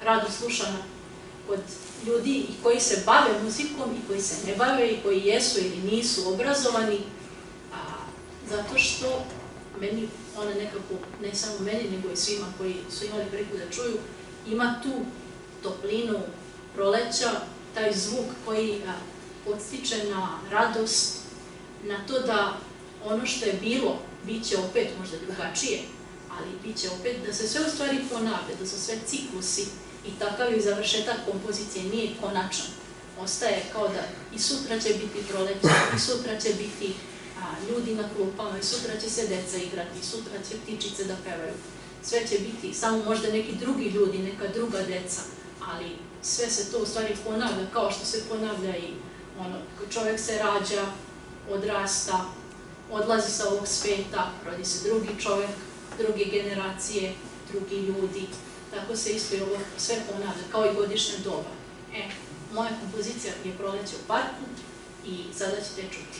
S5: rado slušana kod ljudi i koji se bave muzikom i koji se ne bave i koji jesu ili nisu obrazovani, zato što meni, ona nekako, ne samo meni, nego i svima koji su imali priliku da čuju, ima tu toplinu proleća, taj zvuk koji podstiče na radost, na to da ono što je bilo, bit će opet možda drugačije, ali bit će opet da se sve u stvari ponavlja, da su sve ciklusi i takav je završetak kompozicije nije konačan. Ostaje kao da i sutra će biti proleće, i sutra će biti ljudi na klupama, i sutra će se deca igrati, i sutra će ptičice da pevaju. Sve će biti samo možda neki drugi ljudi, neka druga deca, ali sve se to u stvari ponavlja, kao što se ponavlja i ono, čovjek se rađa, odrasta, odlazi sa ovog sveta, rodi se drugi čovjek, druge generacije, drugi ljudi. Tako se isto i ovo sve ponavlja, kao i godišnja doba. Moja kompozicija je Proleće u parku i sada ćete čuti.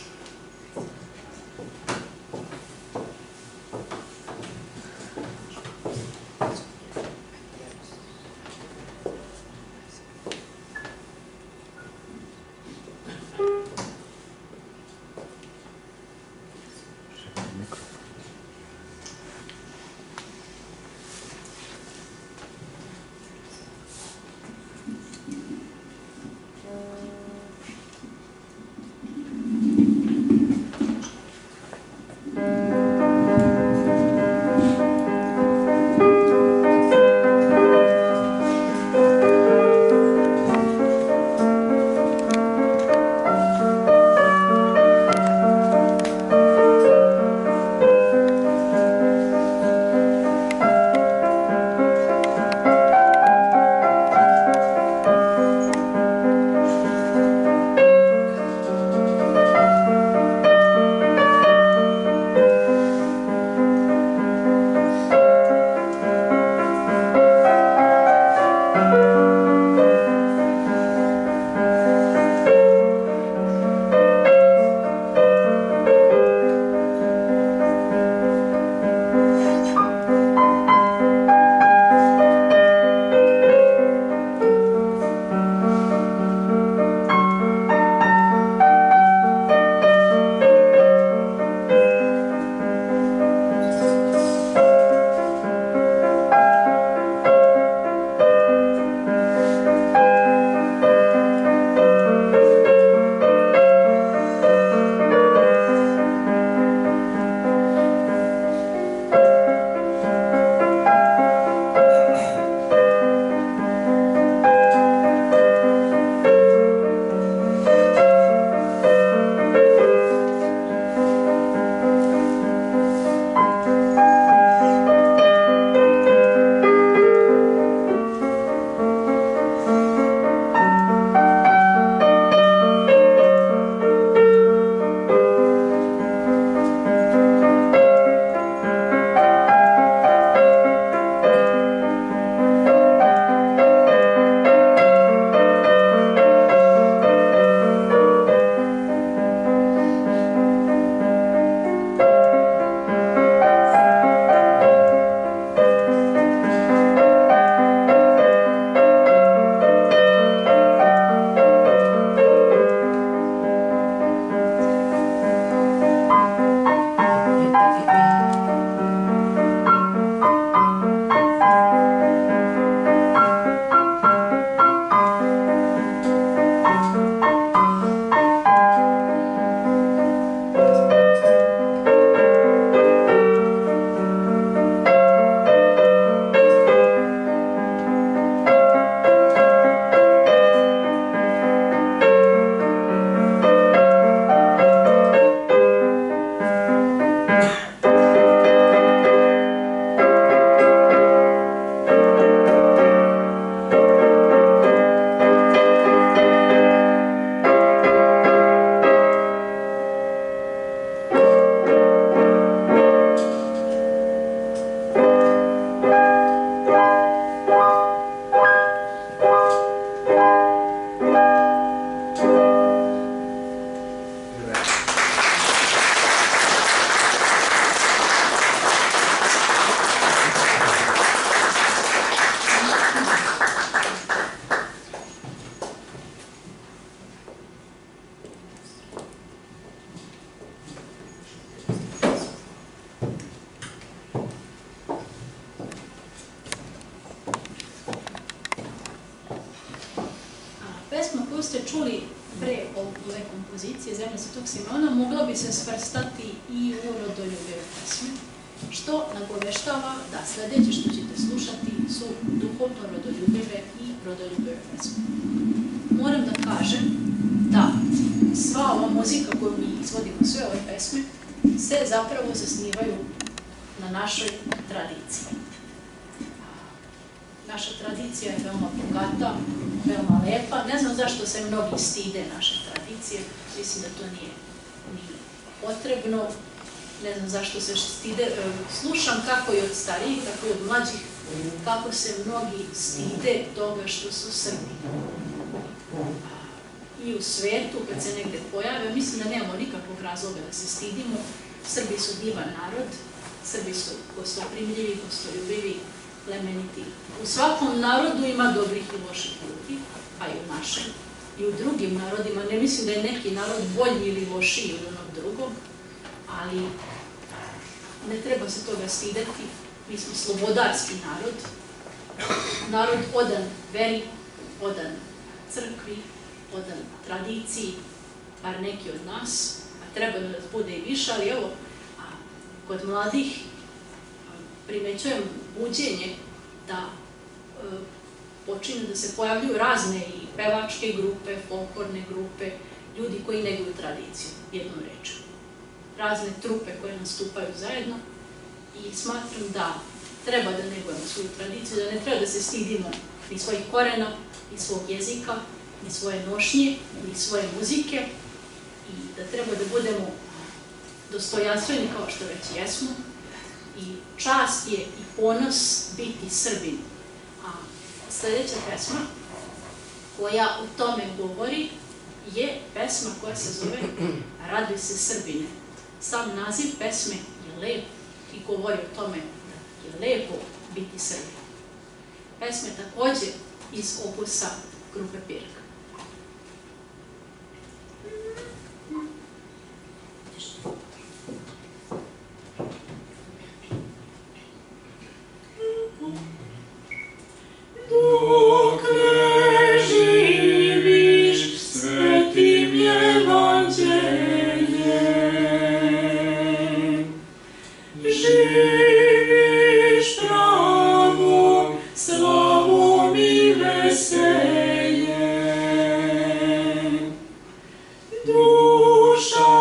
S5: kompozicije Zemlja Svetog Simeona mogla bi se svrstati i u rodoljubive pesme, što nagoveštava da sljedeće što ćete slušati su duhovno rodoljubive i rodoljubive pesme. Moram da kažem da sva ova muzika koju mi izvodimo, sve ove pesme, se zapravo zasnivaju na našoj tradiciji. Naša tradicija je veoma bogata, veoma lepa. Ne znam zašto se mnogi stide naše tradicije. Mislim da to nije potrebno. Ne znam zašto se stide. Slušam kako i od starijih, tako i od mlađih, kako se mnogi stide toga što su Srbi. I u svetu, kad se negde pojave, mislim da nemamo nikakvog razloga da se stidimo. Srbi su divan narod, Srbi su gostoprimljivi, gostoljubivi, plemeniti. U svakom narodu ima dobrih i loših ljudi, pa i u našem. I u drugim narodima, ne mislim da je neki narod bolji ili lošiji od onog drugog, ali ne treba se toga stideti. Mi smo slobodarski narod, narod odan veri, odan crkvi, odan tradiciji, bar neki od nas, a treba da nas bude i više, ali evo, kod mladih primećujem buđenje da počinju da se pojavljuju razne i pevačke grupe, folklorne grupe, ljudi koji neguju tradiciju, jednom reču. Razne trupe koje nastupaju zajedno i smatram da treba da negujemo svoju tradiciju, da ne treba da se stidimo ni svojih korena, ni svog jezika, ni svoje nošnje, ni svoje muzike i da treba da budemo dostojanstveni kao što već jesmo i čast je i ponos biti Srbin. A sljedeća pesma koja o tome govori je pesma koja se zove Raduj se Srbine. Sam naziv pesme je lep i govori o tome da je lepo biti Srbin. Pesma je također iz opusa grupe Pirka.
S1: Dok ne živiš svetim evanđeljem, živiš pravom, slavom i veseljem. Duša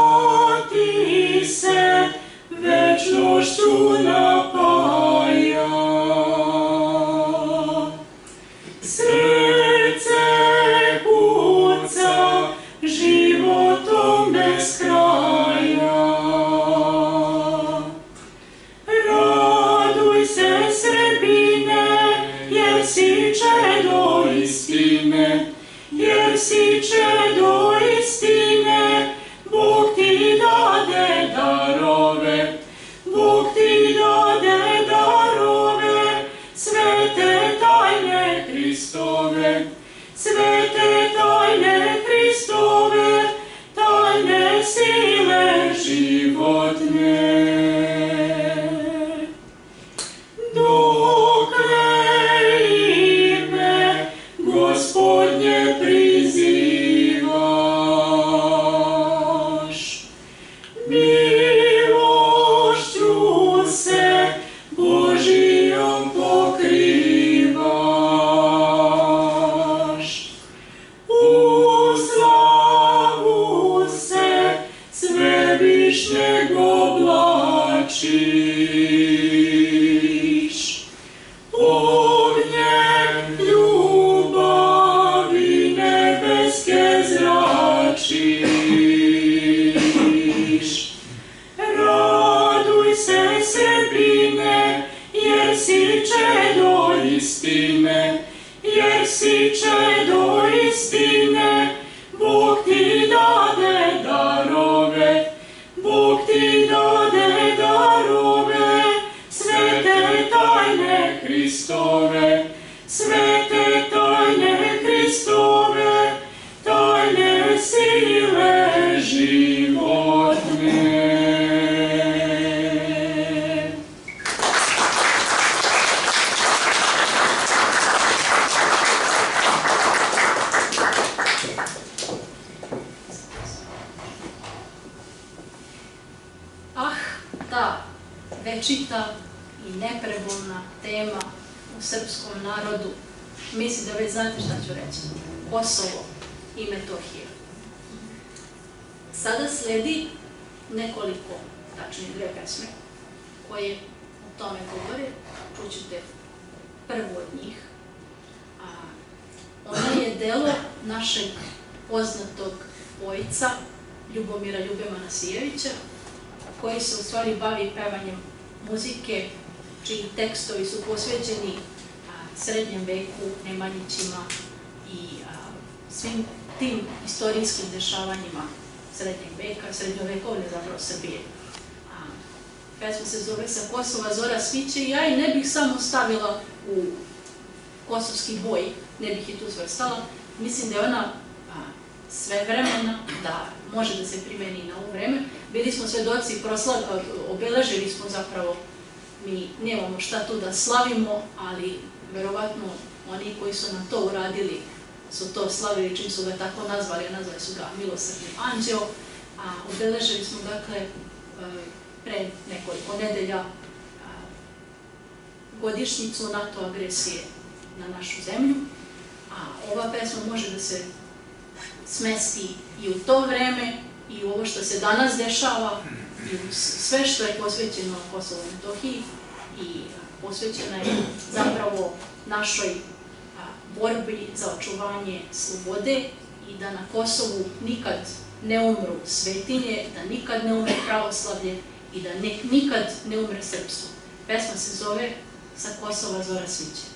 S1: ti se večnošću napaja, srce kuca životom bez kraja. Raduj se Srbine, jer si čedo istine, jer si čedo istine. Bog ti dade darove, Bog ti dade darove, svete tajne Hristove, svete tajne Hristove, tajne sile životne. Dokle ime Gospodnje prizivaš, milošću se Božijom pokrivaš, u slavu se svevišnjeg oblačiš, ognjem ljubavi nebeske zračiš. Raduj se Srbine, jer si čedo istine, jer si čedo istine. Bog ti dade darove, Bog ti dade darove, svete tajne Hristove, svete tajne Hristove, tajne sile životne.
S5: večita i neprebolna tema u srpskom narodu. Mislim da već znate šta ću reći. Kosovo i Metohija. Sada sledi nekoliko, tačnije 2 pesme, koje o tome govore. Čućete prvu od njih. Ona je delo našeg poznatog poeta Ljubomira Ljube Manasijevića, koji se u stvari bavi pevanjem muzike, čiji tekstovi su posvećeni srednjem veku, Nemanjićima i svim tim istorijskim dešavanjima srednjeg veka, srednjovekovne zapravo Srbije. Pesma se zove Sa Kosova zora sviće i ja je ne bih samo stavila u kosovski boj, ne bih je tu svrstala. Mislim da je ona svevremena, da može da se primeni na ovo vreme. Bili smo svedoci, obeležili smo zapravo, mi nemamo šta tu da slavimo, ali verovatno oni koji su nam to uradili su to slavili čim su ga tako nazvali, a nazvali su ga Milosrdni anđeo, a obeležili smo dakle pre nekoliko nedelja godišnjicu NATO agresije na našu zemlju, a ova pesma može da se smesti i u to vreme i u ovo što se danas dešava i u sve što je posvećeno Kosovo i Metohiji i posvećena je zapravo našoj borbi za očuvanje slobode i da na Kosovu nikad ne umru svetinje, da nikad ne umre pravoslavlje i da nikad ne umre srpstvo. Pesma se zove Sa Kosova zora sviće.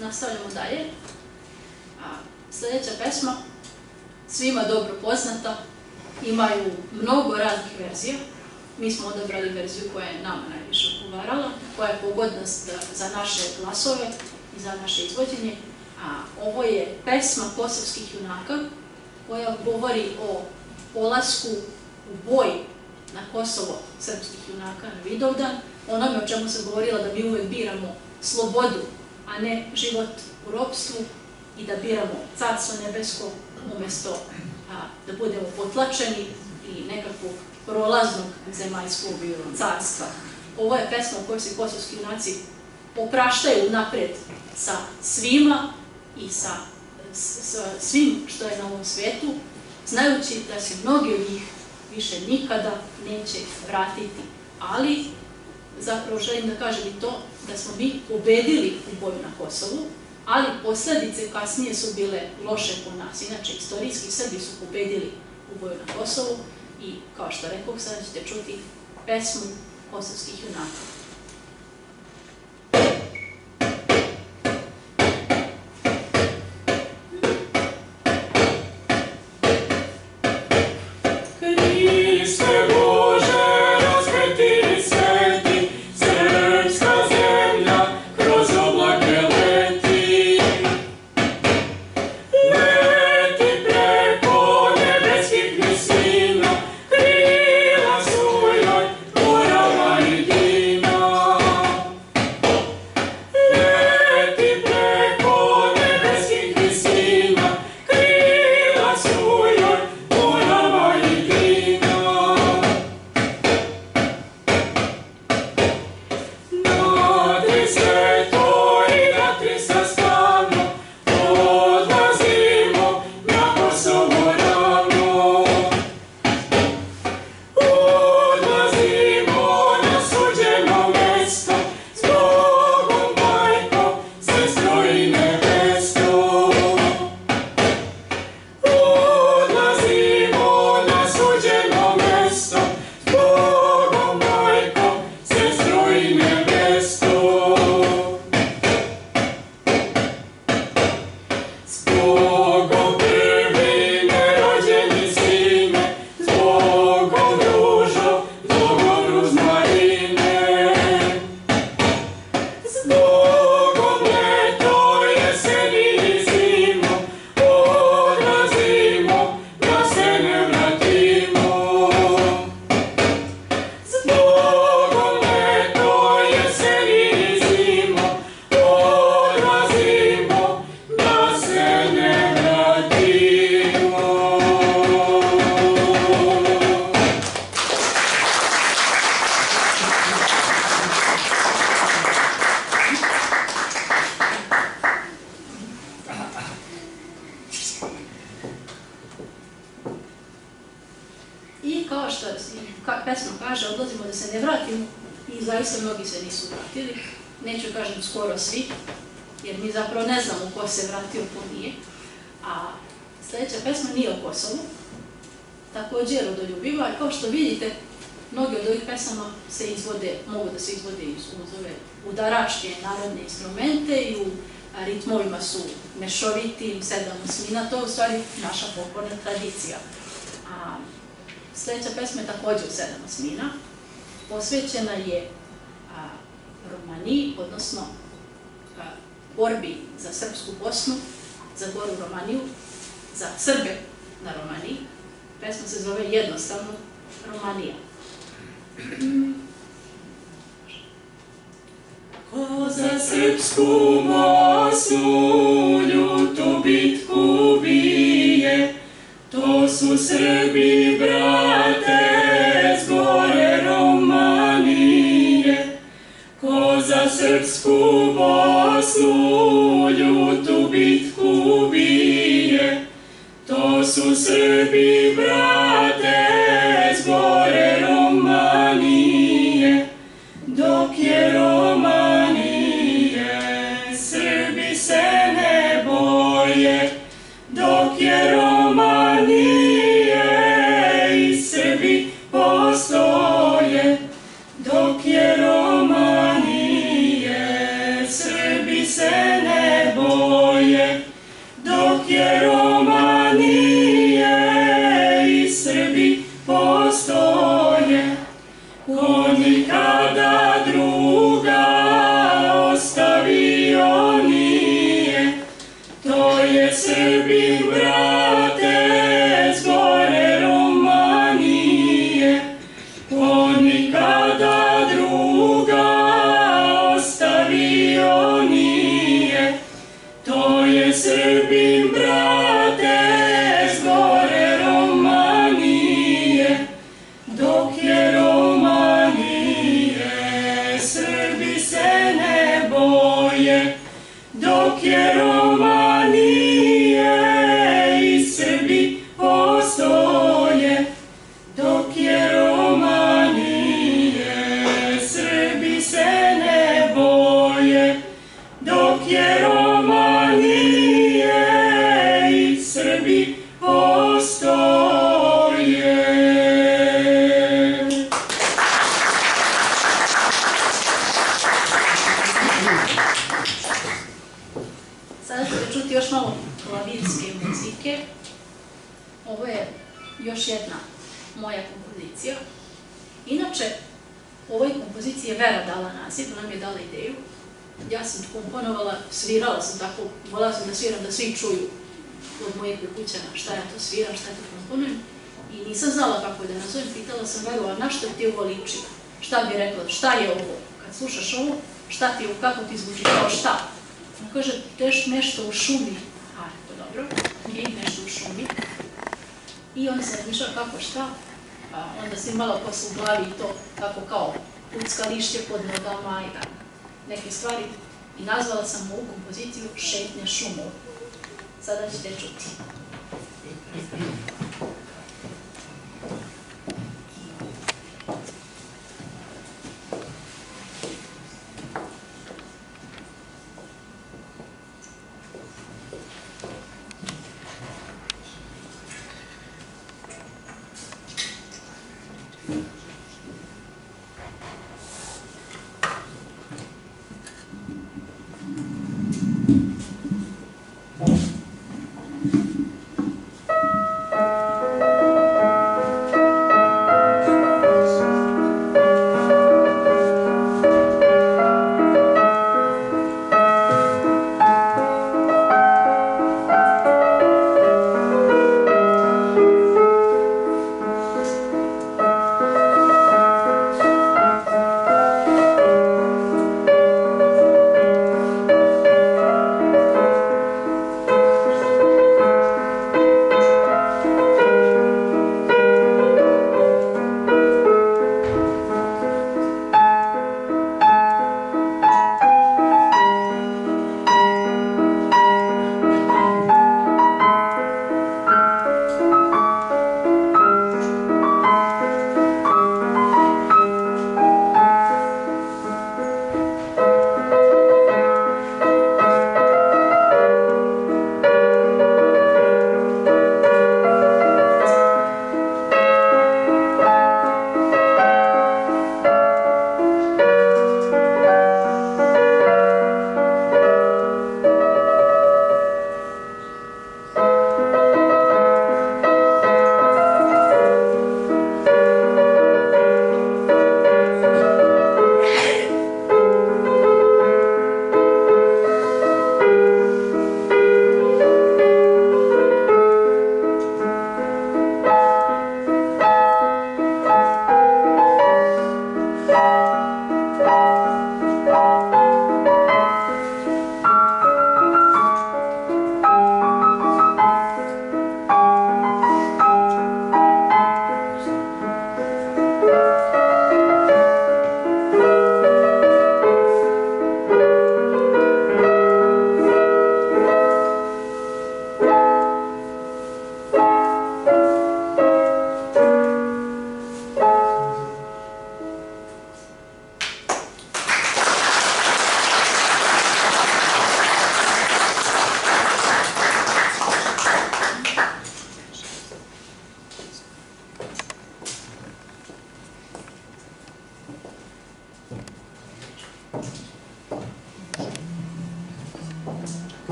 S5: nastavljamo dalje. Sljedeća pesma, svima dobro poznata, imaju mnogo raznih verzija. Mi smo odabrali verziju koja je nama najviše odgovarala, koja je pogodna za naše glasove i za naše izvođenje. Ovo je pesma kosovskih junaka koja govori o polasku u boj na Kosovo srpskih junaka na Vidovdan, onome o čemu sam govorila da mi uvek biramo slobodu, a ne život u ropstvu i da biramo carstvo nebesko umjesto da budemo potlačeni i nekakvog prolaznog zemaljskog carstva. Ovo je pesma u kojoj se kosovski junaci opraštaju napred sa svima i sa svim što je na ovom svijetu, znajući da se mnogi od njih više nikada neće vratiti. Ali zapravo želim da kažem i to da smo mi pobedili u boju na Kosovu, ali posljedice kasnije su bile loše po nas. Inače, istorijski Srbi su pobedili u boju na Kosovu i, kao što rekao, sada ćete čuti pesmu kosovskih junaka. Pesma kaže, odlazimo da se ne vratimo i zaista mnogi se nisu vratili. Neću kažem skoro svi, jer mi zapravo ne znamo ko se vratio, ko nije. A sljedeća pesma nije o Kosovu, također je rodoljubiva, i kao što vidite, mnogi od ovih pesama se izvode, mogu da se izvode iz ove udaračke narodne instrumente i u ritmovima su mešoviti, 7/8, to je u stvari naša folklorna tradicija. Sljedeća pesma je također u 7/8, posvećena je Romaniji, odnosno borbi za Srpsku Bosnu, za Goru Romaniju, za Srbe na Romaniji. Pesma se zove jednostavno Romanija.
S1: Ko za Srpsku Bosnu ljutu bitku bije, to su Srbi, brate, s gore Romanije. Ko za Srpsku Bosnu ljutu bitku bije, to su Srbi, brate, s gore Romanije. Dok je Romanije, Srbi se ne boje, dok je Romanije i Srbi postoje, dok je Romanije, Srbi se ne
S6: je Romanije i Srbi postoje, dok je Romanije, Srbi se ne boje, dok je Romanije i Srbi postoje.
S5: Sada ćete čuti još malo klavirske muzike. Ovo je još jedna moja kompozicija. Inače, ovoj kompoziciji je Vera dala naziv, ona mi je dala ideju. Ja sam komponovala, svirala sam tako, volala sam da sviram da svi čuju od mojeg kućana šta ja to sviram, šta ja to komponujem. I nisam znala kako je da nazovem, pitala sam Veru, a na što ti ovo liči? Šta bi rekla, šta je ovo? Kad slušaš ovo, šta ti je, kako ti zvuči, kao šta? On kaže, nešto u šumi. A, rekao, dobro, nešto u šumi. I onda sam razmišljala kako šta, onda sam imala posle u glavi i to kako kao pucka lišće pod nogama i tako neke stvari. I nazvala sam ovu kompoziciju Šetnje šumom. Sada ćete čuti.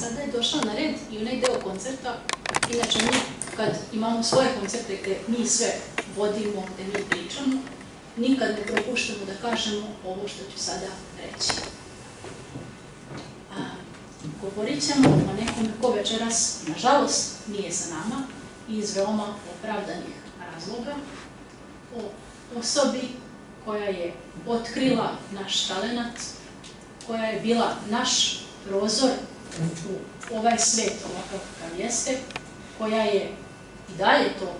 S5: sada je došla na red i onaj deo koncerta. Inače, mi kad imamo svoje koncerte gde mi sve vodimo, gde mi pričamo, nikad ne propuštamo da kažemo ovo što ću sada reći. Govorit ćemo o nekome ko večeras, nažalost, nije sa nama iz veoma opravdanih razloga, o osobi koja je otkrila naš talenat, koja je bila naš prozor u ovaj svet ovakav kakav jeste, koja je i dalje to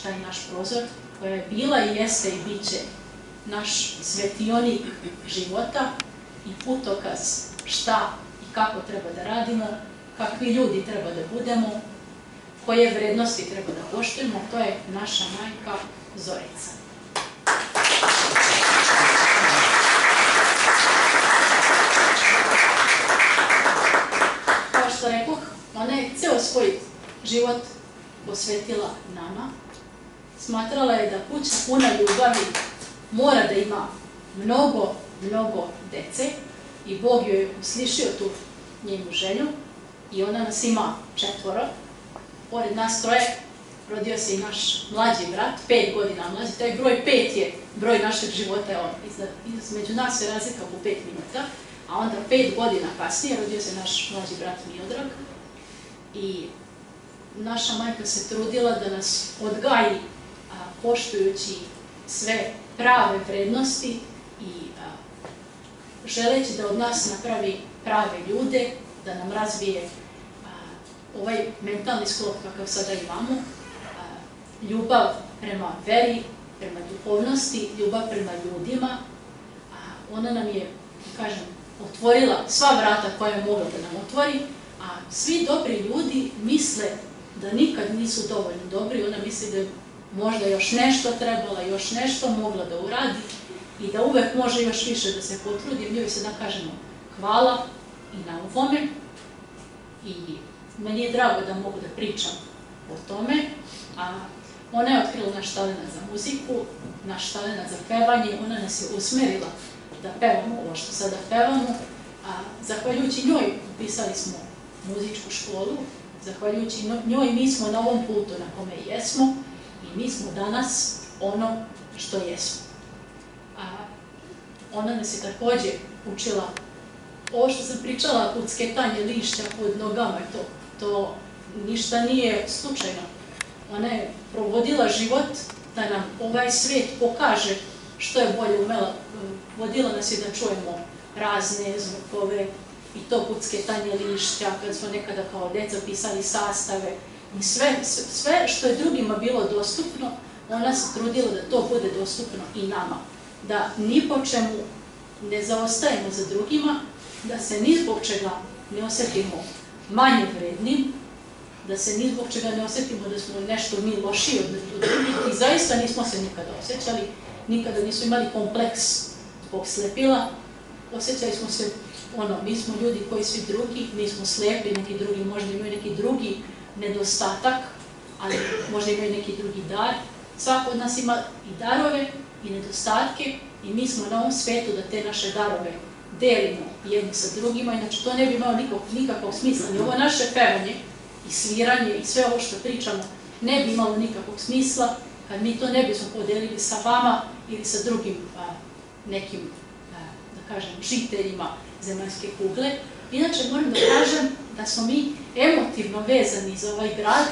S5: taj naš prozor, koja je bila i jeste i bit će naš svetionik života i putokaz šta i kako treba da radimo, kakvi ljudi treba da budemo, koje vrednosti treba da poštujemo, to je naša majka Zorica. Kao što rekoh, ona je ceo svoj život posvetila nama. Smatrala je da kuća puna ljubavi mora da ima mnogo, mnogo dece i Bog joj je uslišio tu njenu želju i ona nas ima 4. Pored nas 3 rodio se i naš mlađi brat, 5 godina mlađi. Taj broj 5 je broj našeg života. Između nas je razlika u 5 minuta, a onda 5 godina kasnije rodio se naš mlađi brat Miodrag. I naša majka se trudila da nas odgaji poštujući sve prave vrednosti i želeći da od nas napravi prave ljude, da nam razvije ovaj mentalni sklop kakav sada imamo, ljubav prema veri, prema duhovnosti, ljubav prema ljudima. Ona nam je, kažem, otvorila sva vrata koja je mogla da nam otvori, a svi dobri ljudi misle da nikad nisu dovoljno dobri, ona misli da je možda još nešto trebala, još nešto mogla da uradi i da uvek može još više da se potrudi. Mi joj se da kažemo hvala i na ovome i meni je drago da mogu da pričam o tome. Ona je otkrila naš talenat za muziku, naš talenat za pevanje, ona nas je usmerila da pevamo ovo što sada pevamo. Zahvaljujući njoj upisali smo muzičku školu, zahvaljujući njoj mi smo na ovom putu na kome jesmo i mi smo danas ono što jesmo. Ona nas je takođe učila ovo što sam pričala, kucketanje lišća pod nogama, to ništa nije slučajno. Ona je provodila život da nam ovaj svet pokaže što je bolje umela. Vodila nas je da čujemo razne zvukove i to kucketanje lišća, kad smo nekada kao deca pisali sastave i sve što je drugima bilo dostupno, ona se trudila da to bude dostupno i nama. Da ni po čemu ne zaostajemo za drugima, da se ni zbog čega ne osetimo manje vrednim, da se ni zbog čega ne osetimo da smo nešto mi lošiji od drugih i zaista nismo se nikada osjećali, nikada nismo imali kompleks zbog slepila, osjećali smo se, mi smo ljudi koji svi drugi, mi smo slepi, neki drugi možda imaju neki drugi nedostatak, ali možda imaju neki drugi dar. Svako od nas ima i darove i nedostatke i mi smo na ovom svetu da te naše darove delimo jedni sa drugima, inače to ne bi imalo nikakvog smisla. Ni ovo naše pevanje i sviranje i sve ovo što pričamo ne bi imalo nikakvog smisla kad mi to ne bismo podelili sa vama ili sa drugim nekim, da kažem, žiteljima zemaljske kugle. Inače moram da kažem da smo mi emotivno vezani za ovaj grad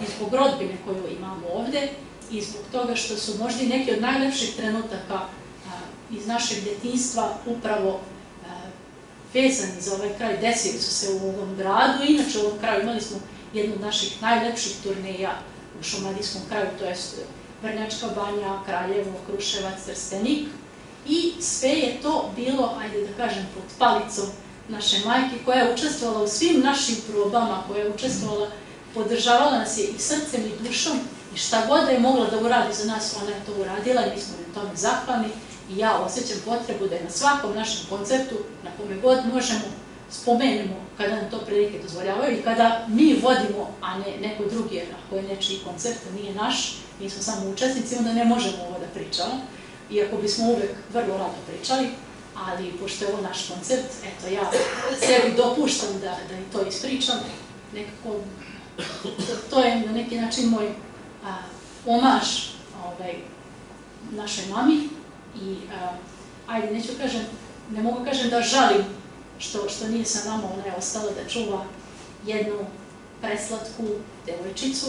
S5: i zbog rodbine koju imamo ovde i zbog toga što su možda i neki od najlepših trenutaka iz našeg detinjstva upravo vezani za ovaj kraj, desili su se u ovom gradu. Inače u ovom kraju imali smo jednu od naših najlepših turneja u Šumadijskom kraju, to je Vrnjačka banja, Kraljevo, Kruševac, Trstenik i sve je to bilo, ajde da kažem, pod palicom naše majke koja je učestvovala u svim našim probama, koja je učestvovala, podržavala nas je i srcem i dušom i šta god da je mogla da uradi za nas, ona je to uradila i mi smo na tome zahvalni i ja osjećam potrebu da je na svakom našem koncertu, na kome god možemo, spomenemo kada nam to prilike dozvoljavaju i kada mi vodimo, a ne neko drugi, jer ako je nečiji koncert, nije naš, mi smo samo učesnici, onda ne možemo ovo da pričamo, iako bismo uvek vrlo rado pričali, ali pošto je ovo naš koncert, eto ja sebi dopuštam da i to ispričam, nekako to je na neki način moj omaž našoj mami i ajde, ne mogu kažem da žalim što nije sa nama, ona je ostala da čuva jednu preslatku devojčicu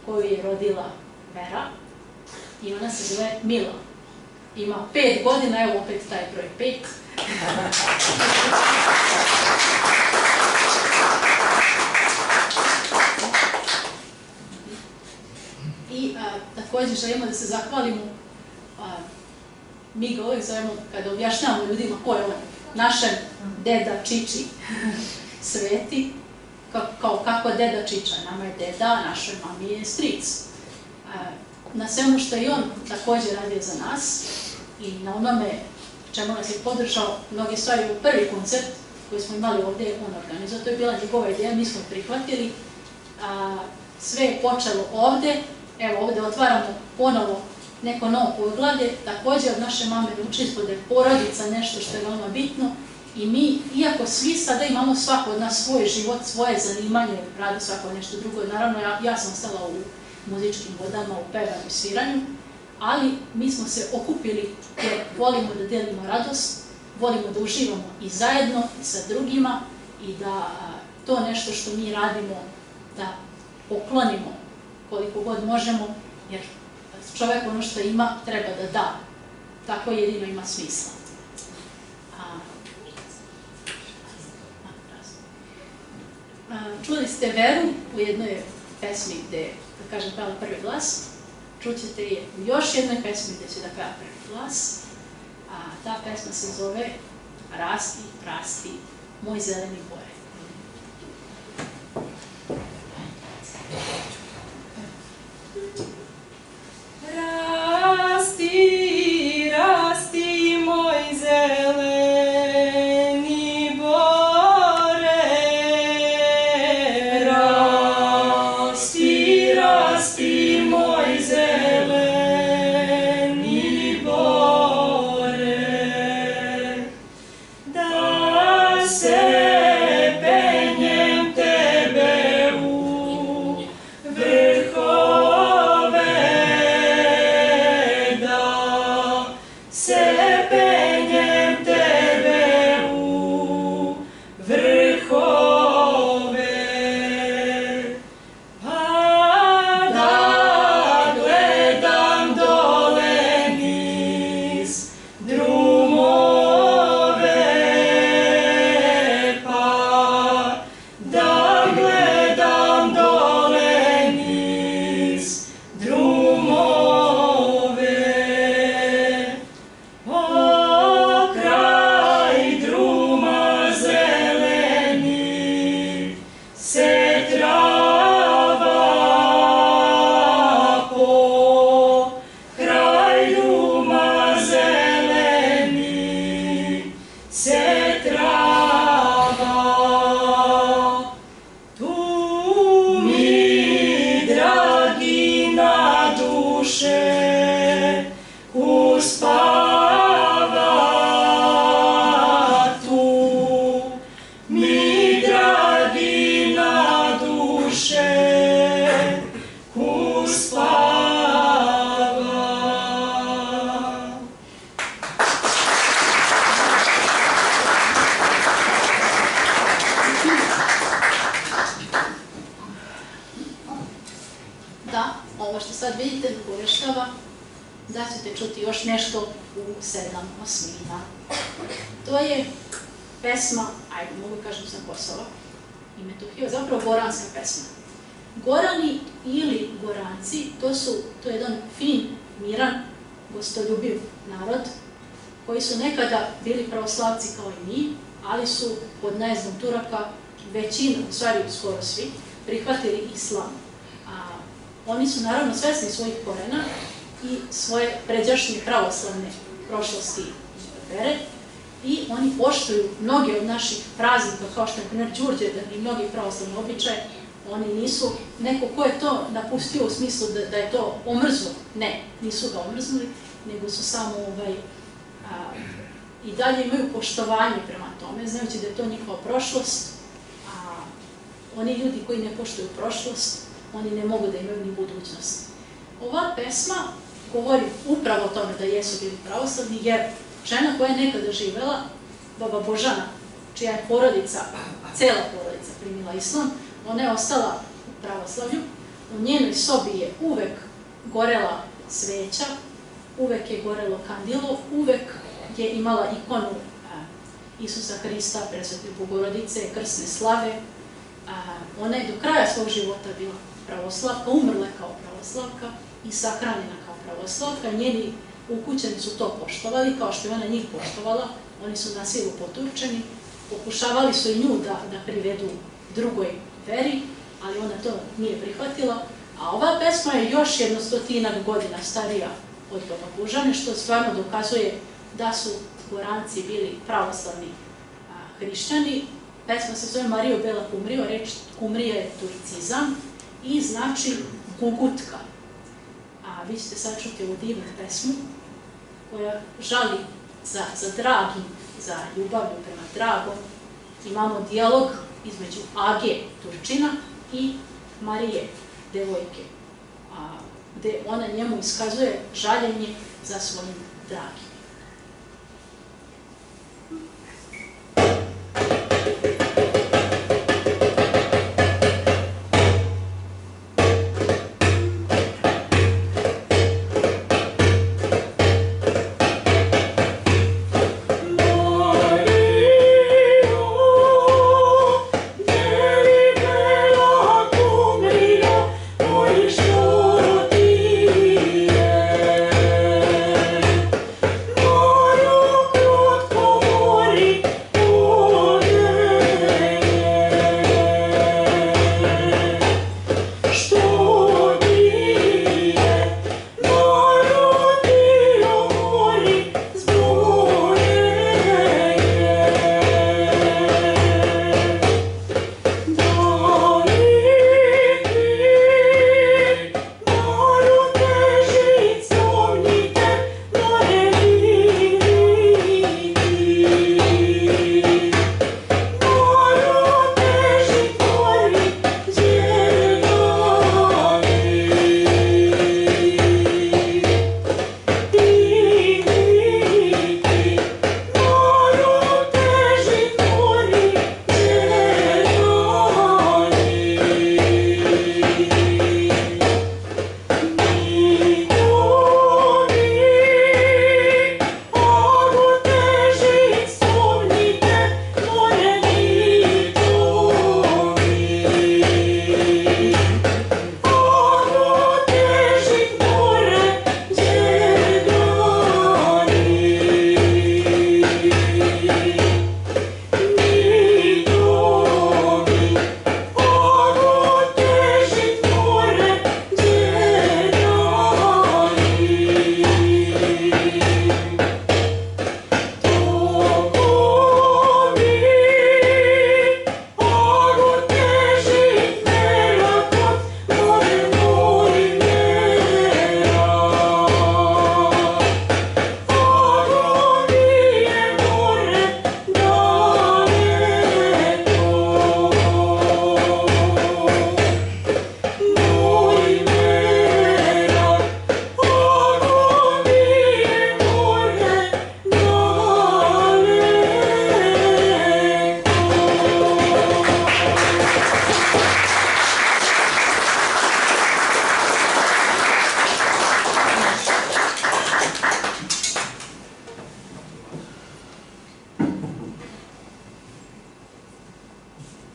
S5: koju je rodila Vera i ona se zove Mila. Ima 5 godina, evo opet taj broj 5. također želimo da se zahvalimo, mi ga uvijek zovemo, kada objašnjavamo ljudima ko je on, našem deda Čiči Sveti, kao kako deda Čiča, nama je deda, našoj mami je stric. Na svemu što je on također radio za nas i na onome čemu nas je podržao mnoge stvari u prvi koncert koji smo imali ovdje, on organizao, to je bila njegova ideja, mi smo prihvatili. Sve je počelo ovdje, evo ovdje otvaramo ponovo neko novo poglavlje, također od naše mame učili smo da je porodica nešto što je veoma bitno i mi, iako svi sada imamo svako od nas svoj život, svoje zanimanje, radi svako nešto drugo, naravno ja sam ostala u muzičkim vodama, u pevanju i sviranju, ali mi smo se okupili jer volimo da delimo radost, volimo da uživamo i zajedno i sa drugima i da to nešto što mi radimo da poklonimo koliko god možemo, jer čovjek ono što ima treba da da. Tako jedino ima smisla. Čuli ste Veru u jednoj pesmi gde, da kažem, pela prvi glas. Čućete je u još jednoj pesmi gde će da peva prvi glas. Ta pesma se zove Rasti, rasti, moj zeleni bore.
S6: Rasti, rasti, moj zeleni bore. Rasti, rasti, moj zeleni bore. Da se penjem tebe u vrhove, se penjem tebe u vrhove, pa da gledam dole niz drumove, pa da gledam dole niz drumove. O kraj druma zeleni se trava, po kraj druma zeleni se trava. Tu mi dragi na duše uspava, tu mi dragi na duše uspava.
S5: Da, ovo što sad vidite ureštava, da ćete čuti još nešto u 7/8. To je pesma, ajde mogu kažem sa Kosova i Metohije, zapravo goranska pesma. Gorani ili Goranci, to je jedan fin, miran, gostoljubiv narod koji su nekada bili pravoslavci kao i mi, ali su pod najezdom Turaka većina, u stvari skoro svi, prihvatili islam. Oni su naravno svesni svojih korena i svoje pređašnje pravoslavne prošlosti i vere i oni poštuju mnoge od naših praznika, kao što je primjer Đurđevdan i mnogi pravoslavni običaje. Oni nisu neko ko je to napustio u smislu da je to omrzlo. Ne, nisu ga omrznuli, nego su samo i dalje imaju poštovanje prema tome, znajući da je to njihova prošlost. Oni ljudi koji ne poštuju prošlost, oni ne mogu da imaju ni budućnost. Ova pesma govori upravo o tome da jesu bili pravoslavni, jer žena koja je nekada živela, baba Božana, čija je porodica, cela porodica primila islam, ona je ostala u pravoslavlju, u njenoj sobi je uvek gorela sveća, uvek je gorelo kandilo, uvek je imala ikonu Isusa Hrista, Presvete Bogorodice, krsne slave. Ona je do kraja svog života bila pravoslavka, umrla kao pravoslavka i sahranjena kao pravoslavka. Njeni ukućeni su to poštovali, kao što je ona njih poštovala. Oni su na silu poturčeni, pokušavali su i nju da privedu drugoj veri, ali ona to nije prihvatila. A ova pesma je još jedno 100 godina starija od Baba Bužane, što stvarno dokazuje da su Goranci bili pravoslavni hrišćani. Pesma se zove Marijo Bela Kumrijo, reč Kumrija je turcizam i znači gugutka. A vi ćete sad čuti ovu divnu pesmu koja žali za dragim, za ljubavlju prema dragom. Imamo dijalog između Age, Turčina, i Marije, devojke, gde ona njemu iskazuje žaljenje za svojim dragim.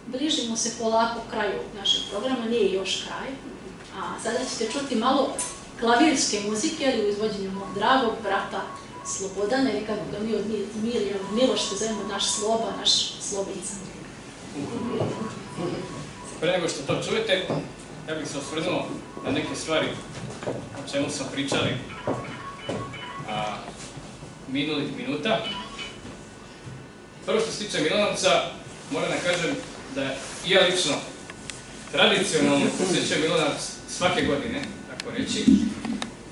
S5: Bližimo se polako kraju našeg programa, nije još kraj. A sada ćete čuti malo klavirske muzike, ali u izvođenju mog dragog brata Slobodana, ili kako ga mi od Milošte zovemo naš Sloba, naš Slobica.
S4: Pre nego što to čujete, ja bih se osvrnuo na neke stvari o čemu smo pričali minulih minuta. Prvo što se tiče Milanovca, moram da kažem da i ja lično tradicionalno posjećam Milanovac svake godine, tako reći,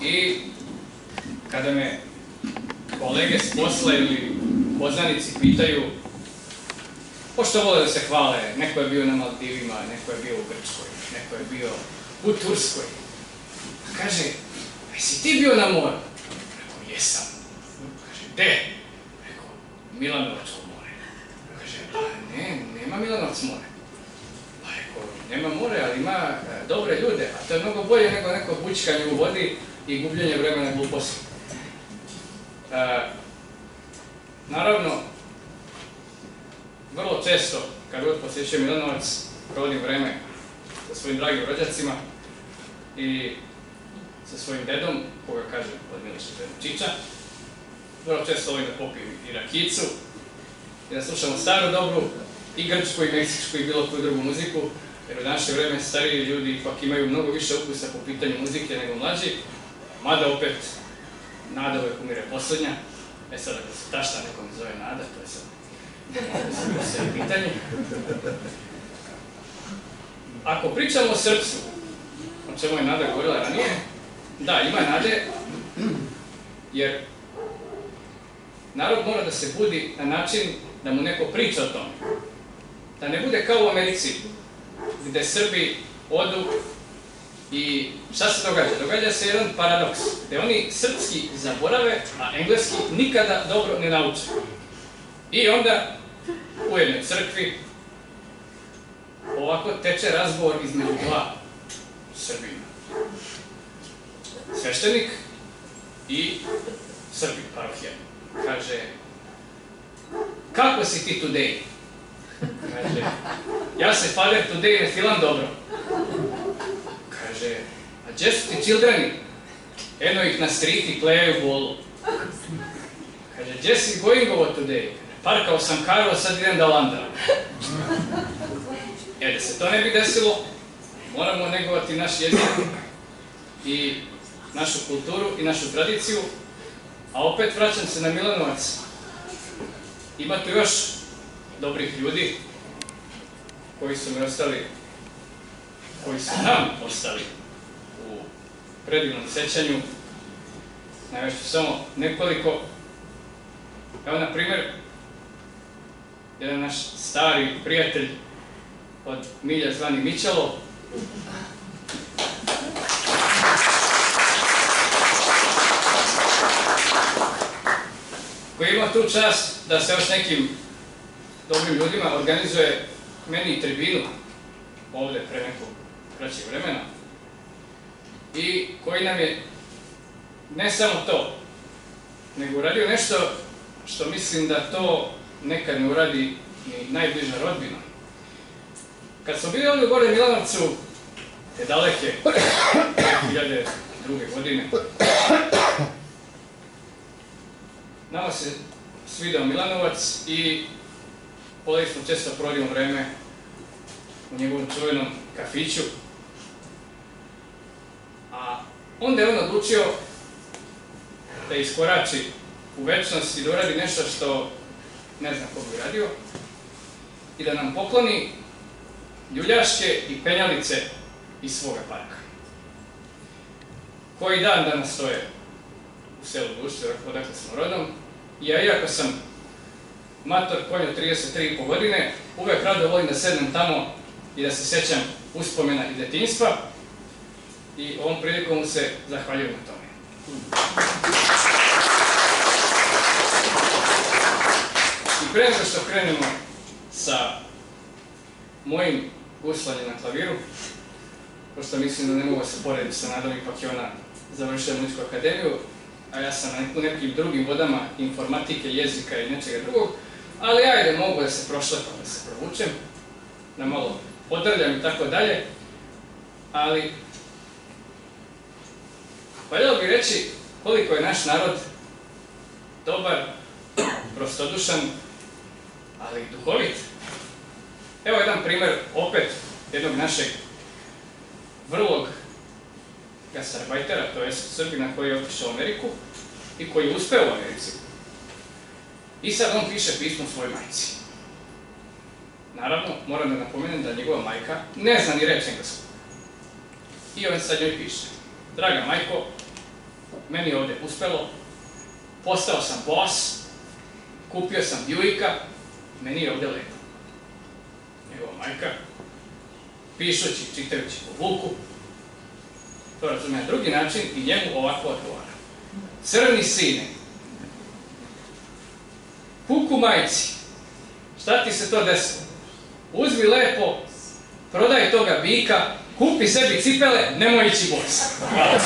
S4: i kada me kolege s posla ili poznanici pitaju pošto vole da se hvale, neko je bio na Maldivima, neko je bio u Grčkoj, neko je bio u Turskoj. A kaže, jesi ti bio na moru? Rekao, jesam. Kaže, gde? Rekao, Milanovačko more. Kaže, pa ne, nema Milanovac more. Pa rekao, nema more, ali ima dobre ljude, a to je mnogo bolje nego neko bućkanje u vodi i gubljenje vremena gluposti. Naravno, vrlo često, kad god posjećujem Milanovac, provodim vreme sa svojim dragim rođacima i sa svojim dedom, koga kaže od Miloša Čiča. Vrlo često volim da popijem i rakicu i da slušamo staru, dobru i grčku i meksičku i bilo koju drugu muziku, jer u današnje vreme stariji ljudi ipak imaju mnogo više ukusa po pitanju muzike nego mlađi, mada opet Nada uvek umire poslednja. Sad ako se tašta nekom zove Nada, to je sad pitanje. Ako pričamo o srpstvu, o čemu je Nada govorila ranije, da, ima nade, jer narod mora da se budi na način da mu neko priča o tome. Da ne bude kao u Americi, gde Srbi odu i šta se događa? Događa se jedan paradoks, gde oni srpski zaborave, a engleski nikada dobro ne nauče. I onda u jednoj crkvi ovako teče razgovor između dva Srbina. Sveštenik i Srbin, parohijan. Kaže, kako si ti today? Kaže, ja se father today ne filam dobro. Kaže, a gdje su ti childreni? Eno ih na streeti plejaju bolu. Kaže, gdje si going over today? Parkao sam karu, a sad idem da landaram. Da se to ne bi desilo, moramo negovati naš jezik i našu kulturu i našu tradiciju, a opet vraćam se na Milanovac. Ima tu još dobrih ljudi koji su mi ostali, koji su nam ostali u predivnom sećanju. Navešću samo nekoliko. Evo, na primer, jedan naš stari prijatelj od milja zvani Mićalo, koji ima tu čast da se još nekim dobrim ljudima organizuje meni tribinu ovde pre nekog kraćeg vremena i koji nam je ne samo to, nego uradio nešto što mislim da to nekad ne uradi ni najbliža rodbina. Kad smo bili ovdje gore u Milanovcu, te daleke 2002. godine, nama se svidao Milanovac i voleli smo često provodimo vreme u njegovom čuvenom kafiću. A onda je on odlučio da iskorači u večnost i da uradi nešto što ne znam ko bi radio i da nam pokloni ljuljaške i penjalice iz svoga parka. Koji dan danas stoje u selu Dušce, odakle smo rodom, i ja, iako sam mator konja 33,5 godine, uvek rado volim da sednem tamo i da se sećam uspomena i detinjstva i ovom prilikom mu se zahvaljujem na tome. I pre nego što krenemo sa mojim guslanjem na klaviru, pošto mislim da ne mogu se porediti sa Nadom, ipak je ona završila muzičku akademiju, a ja sam u nekim drugim vodama informatike, jezika i nečega drugog, ali ajde, mogu da se prošlepam, da se provučem, da malo podrljam i tako dalje, ali valjalo bi reći koliko je naš narod dobar, prostodušan, ali i duhovit. Evo jedan primer opet jednog našeg vrlog gastarbajtera, to je Srbina koji je otišao u Ameriku i koji je uspeo u Americi. I sad on piše pismo svojoj majci. Naravno, moram da napomenem da njegova majka ne zna ni reč engleskog. I on sad njoj piše: draga majko, meni je ovde uspelo, postao sam boss, kupio sam Buicka, meni je ovde lepo. Njegova majka, pišući, čitajući po Vuku, to razume na drugi način i njemu ovako odgovara: crni sine, Kuku majci, šta ti se to desilo? Uzmi lepo, prodaj toga bika, kupi sebi cipele, nemoj ići bos. Hvala.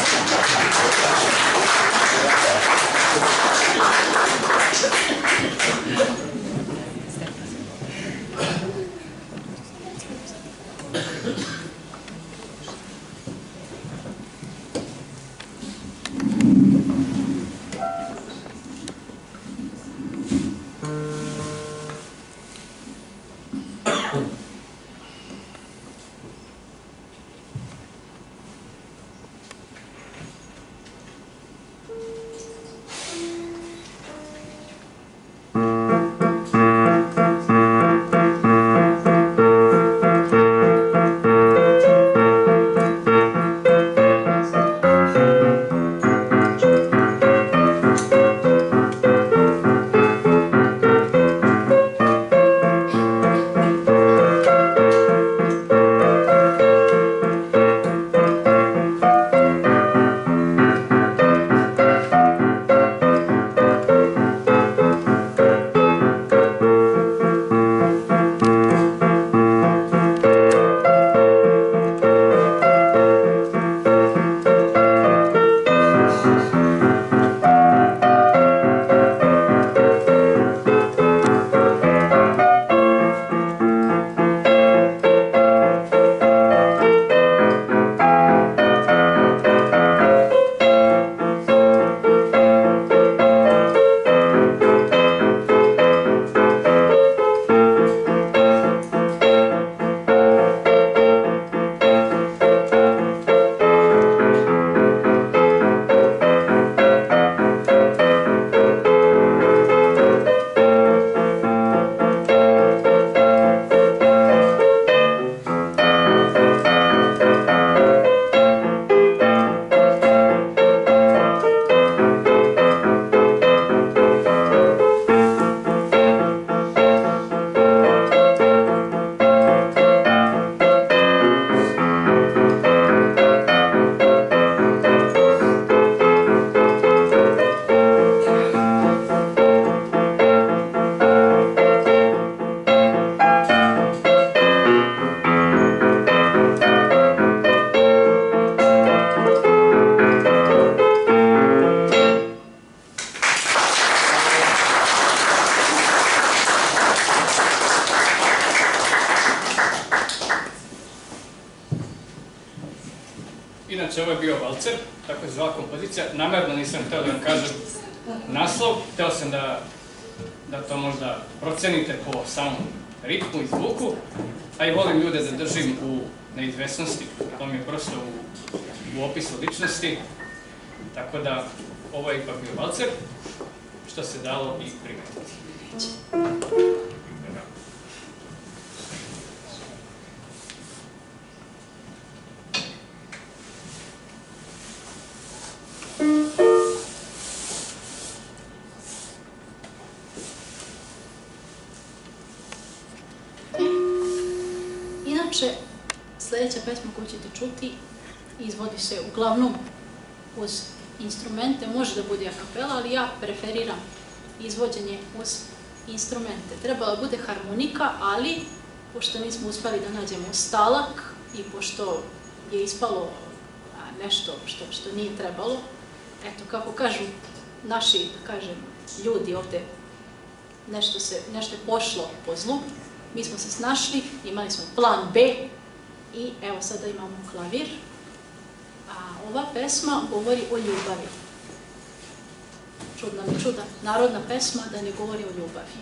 S4: Inače, ovo je bio valcer, tako je zvala kompozicija. Namerno nisam htio da vam kažem naslov, htio sam da to možda procenite po samom ritmu i zvuku, a i volim ljude da držim u neizvesnosti, to mi je prosto u opisu ličnosti, tako da ovo je ipak bio valcer, što se dalo i primetiti.
S5: Inače, sljedeća pesma koju ćete čuti izvodi se uglavnom uz instrumente, može da bude a kapela, ali ja preferiram izvođenje uz instrumente. Trebala bude harmonika, ali pošto nismo uspeli da nađemo stalak i pošto je ispalo nešto što nije trebalo, eto, kako kažu naši, da kažem, ljudi ovde, nešto je pošlo po zlu, mi smo se snašli, imali smo plan B i evo sada imamo klavir. A ova pesma govori o ljubavi. Čudna mi čuda, narodna pesma da ne govori o ljubavi.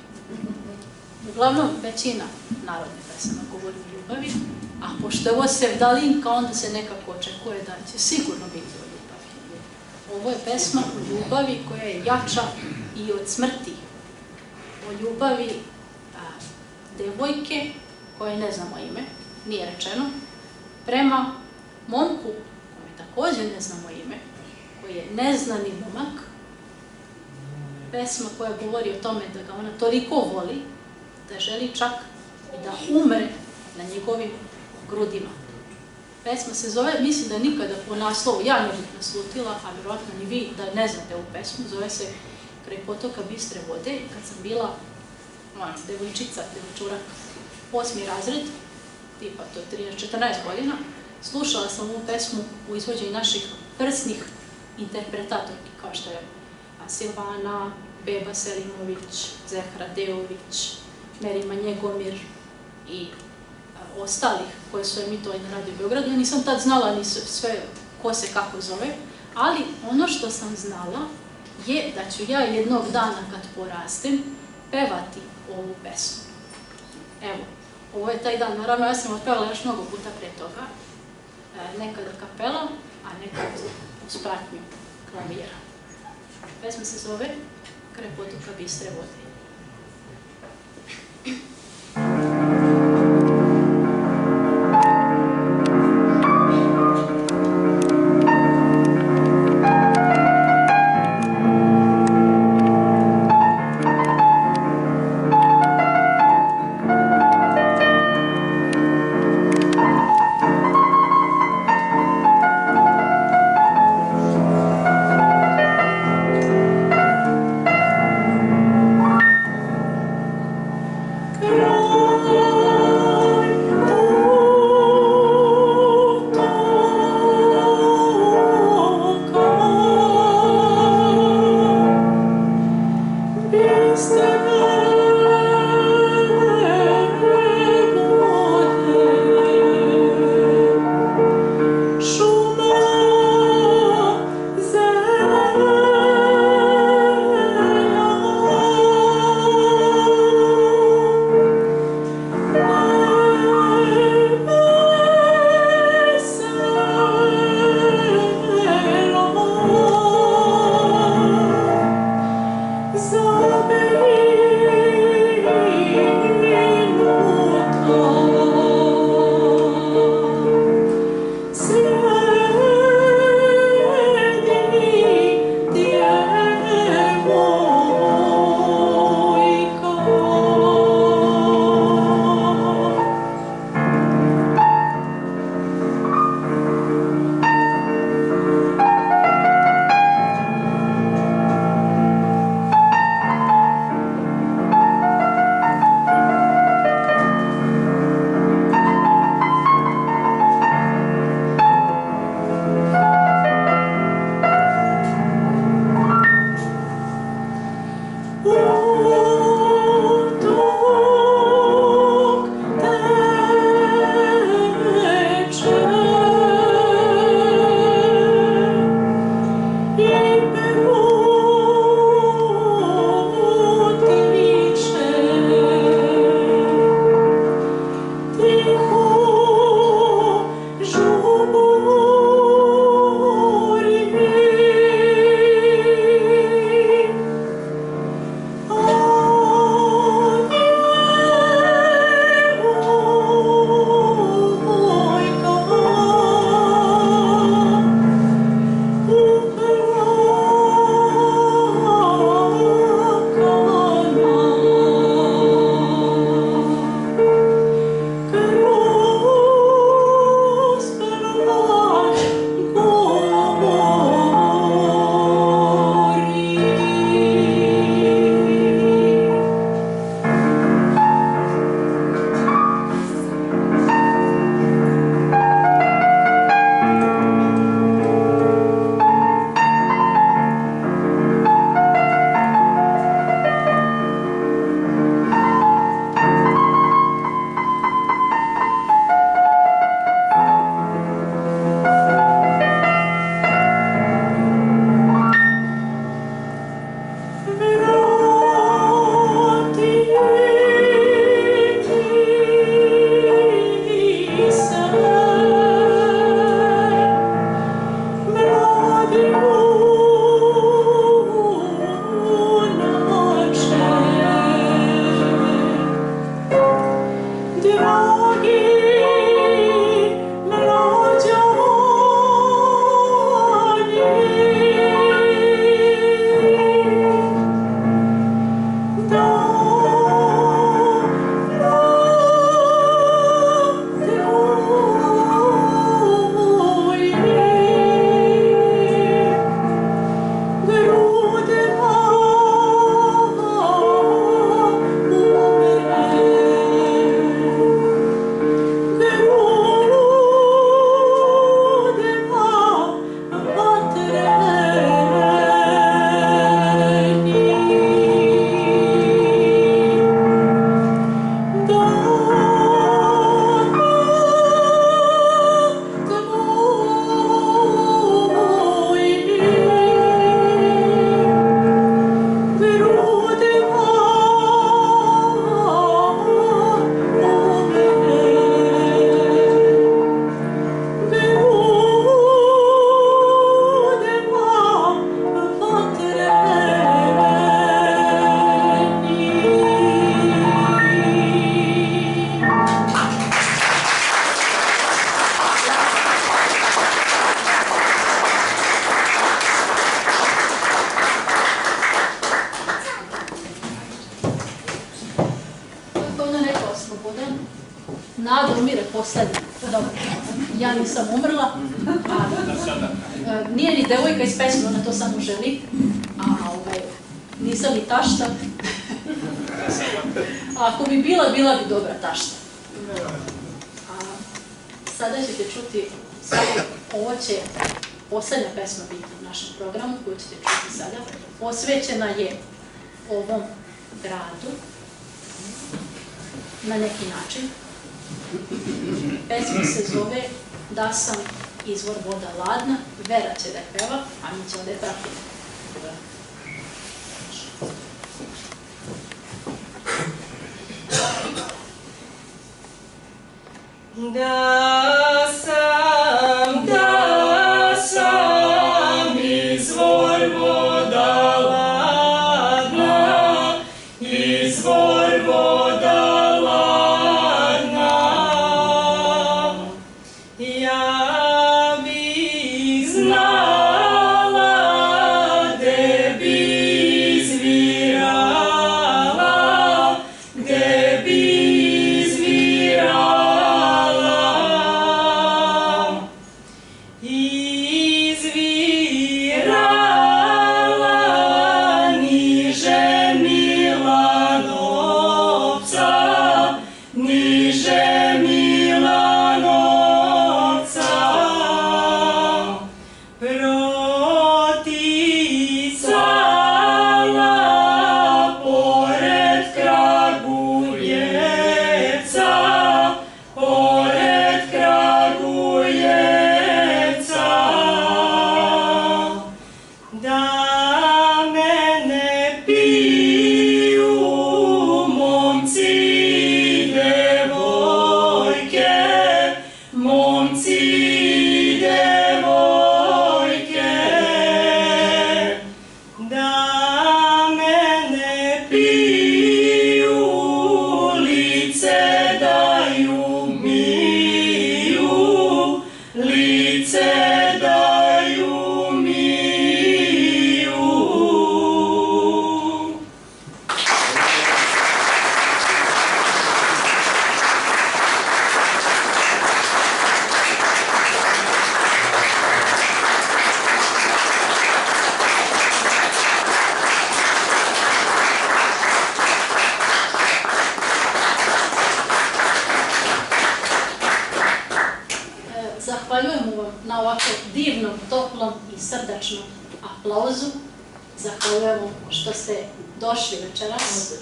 S5: Uglavnom, većina narodne pesma govori o ljubavi, a pošto je ovo sevdalinka, onda se nekako očekuje da će sigurno biti o ljubavi. Ovo je pesma o ljubavi koja je jača i od smrti. O ljubavi devojke, koje ne znamo ime, nije rečeno, prema momku, koje također ne znamo ime, koji je neznani momak, pesma koja govori o tome da ga ona toliko voli, da želi čak i da umre na njegovim grudima. Pesma se zove, mislim da nikada po naslovu, ja ne bih naslutila, a vjerojatno ni vi da ne znate ovu pesmu, zove se Kraj potoka bistre vode. Kad sam bila devojčica, devojčurak, 8. razred, tipa to 13-14 godina, slušala sam ovu pesmu u izvođenju naših vrsnih interpretatorki, kao što je Silvana, Beba Selimović, Zehra Deović, Merima Njegomir i ostalih koje su emitovali na Radio Beogradu. Ja nisam tad znala ni sve ko se kako zove, ali ono što sam znala je da ću ja jednog dana kad porastem pevati ovu pesmu. Evo, ovo je taj dan, naravno ja sam otpevala još mnogo puta pre toga, nekada kapelom, a nekada uz pratnju klavira. Pesma se zove Kraj potoka bistre vode. slobodan. Nada umire posljednja. Dobro, ja nisam umrla, nije ni devojka iz pesme, ona to samo želi, nisam ni tašta. Ako bi bila bi dobra tašta. Sada ćete čuti, ovo će posljednja pesma biti u našem programu koju ćete čuti sada. Posvećena je ovom gradu na neki način. Pesma se zove Da sam izvor voda ladna, Vera će da je peva, a mi ćemo da je pratimo.
S6: Da sam izvor voda ladna, izvor voda ladna, ja bih znala gde bi izvirala, gde bi izvirala.
S5: Zahvaljujemo vam na ovako divnom, toplom i srdačnom aplauzu. Zahvaljujemo što ste došli večeras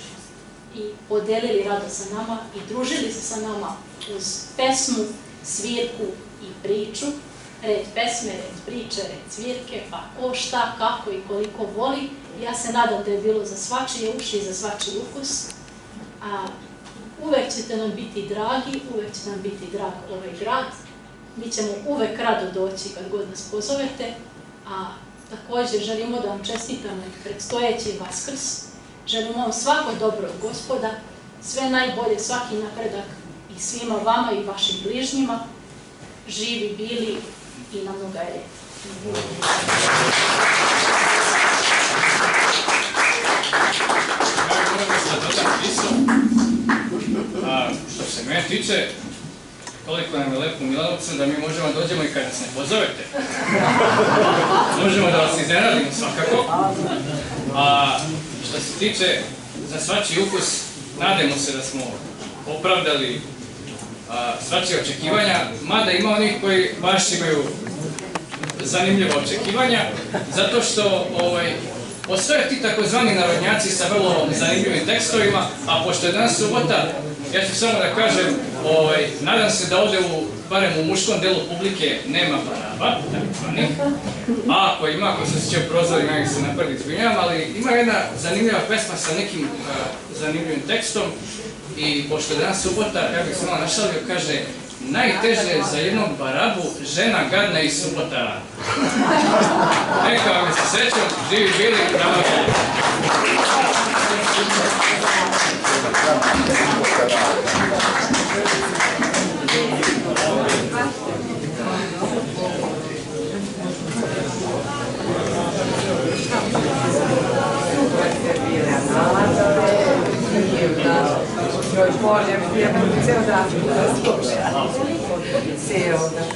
S5: i podelili radost sa nama i družili se sa nama uz pesmu, svirku i priču. Red pesme, red priče, red svirke, pa ko šta, kako i koliko voli. Ja se nadam da je bilo za svačije uši i za svačiji ukus. Uvek ćete nam biti dragi, uvek će nam biti drag ovaj grad. Mi ćemo uvek rado doći kad god nas pozovete, a također želimo da vam čestitamo predstojeći Vaskrs. Želimo vam svako dobro od Gospoda, sve najbolje, svaki napredak i svima vama i vašim bližnjima. Živi bili i na mnoga je.
S4: Što se mene tiče, toliko nam je lepo u Milanovcu da mi možemo dođemo i kad nas ne pozovete. Možemo da vas iznenadimo svakako. A što se tiče za svačiji ukus, nadamo se da smo opravdali svačije očekivanja, mada ima onih koji baš imaju zanimljiva očekivanja, zato što postoje ti takozvani narodnjaci sa vrlo zanimljivim tekstovima, a pošto je danas subota, ja ću samo da kažem, nadam se da ovdje, barem u muškom delu publike, nema baraba, a ako ima, ako se sjeća u prozorima, ja ih se napredi izvinjavam, ali ima jedna zanimljiva pesma sa nekim zanimljivim tekstom i pošto je danas subota, ja bih se malo našalio, kaže najteže je za jednog barabu žena gadna i subota. Neka vam se srećom, živi bili, nama bili.
S7: Super se bile nalazove,
S3: Bolje, ja bih ceo dan slušala. Ceo dan.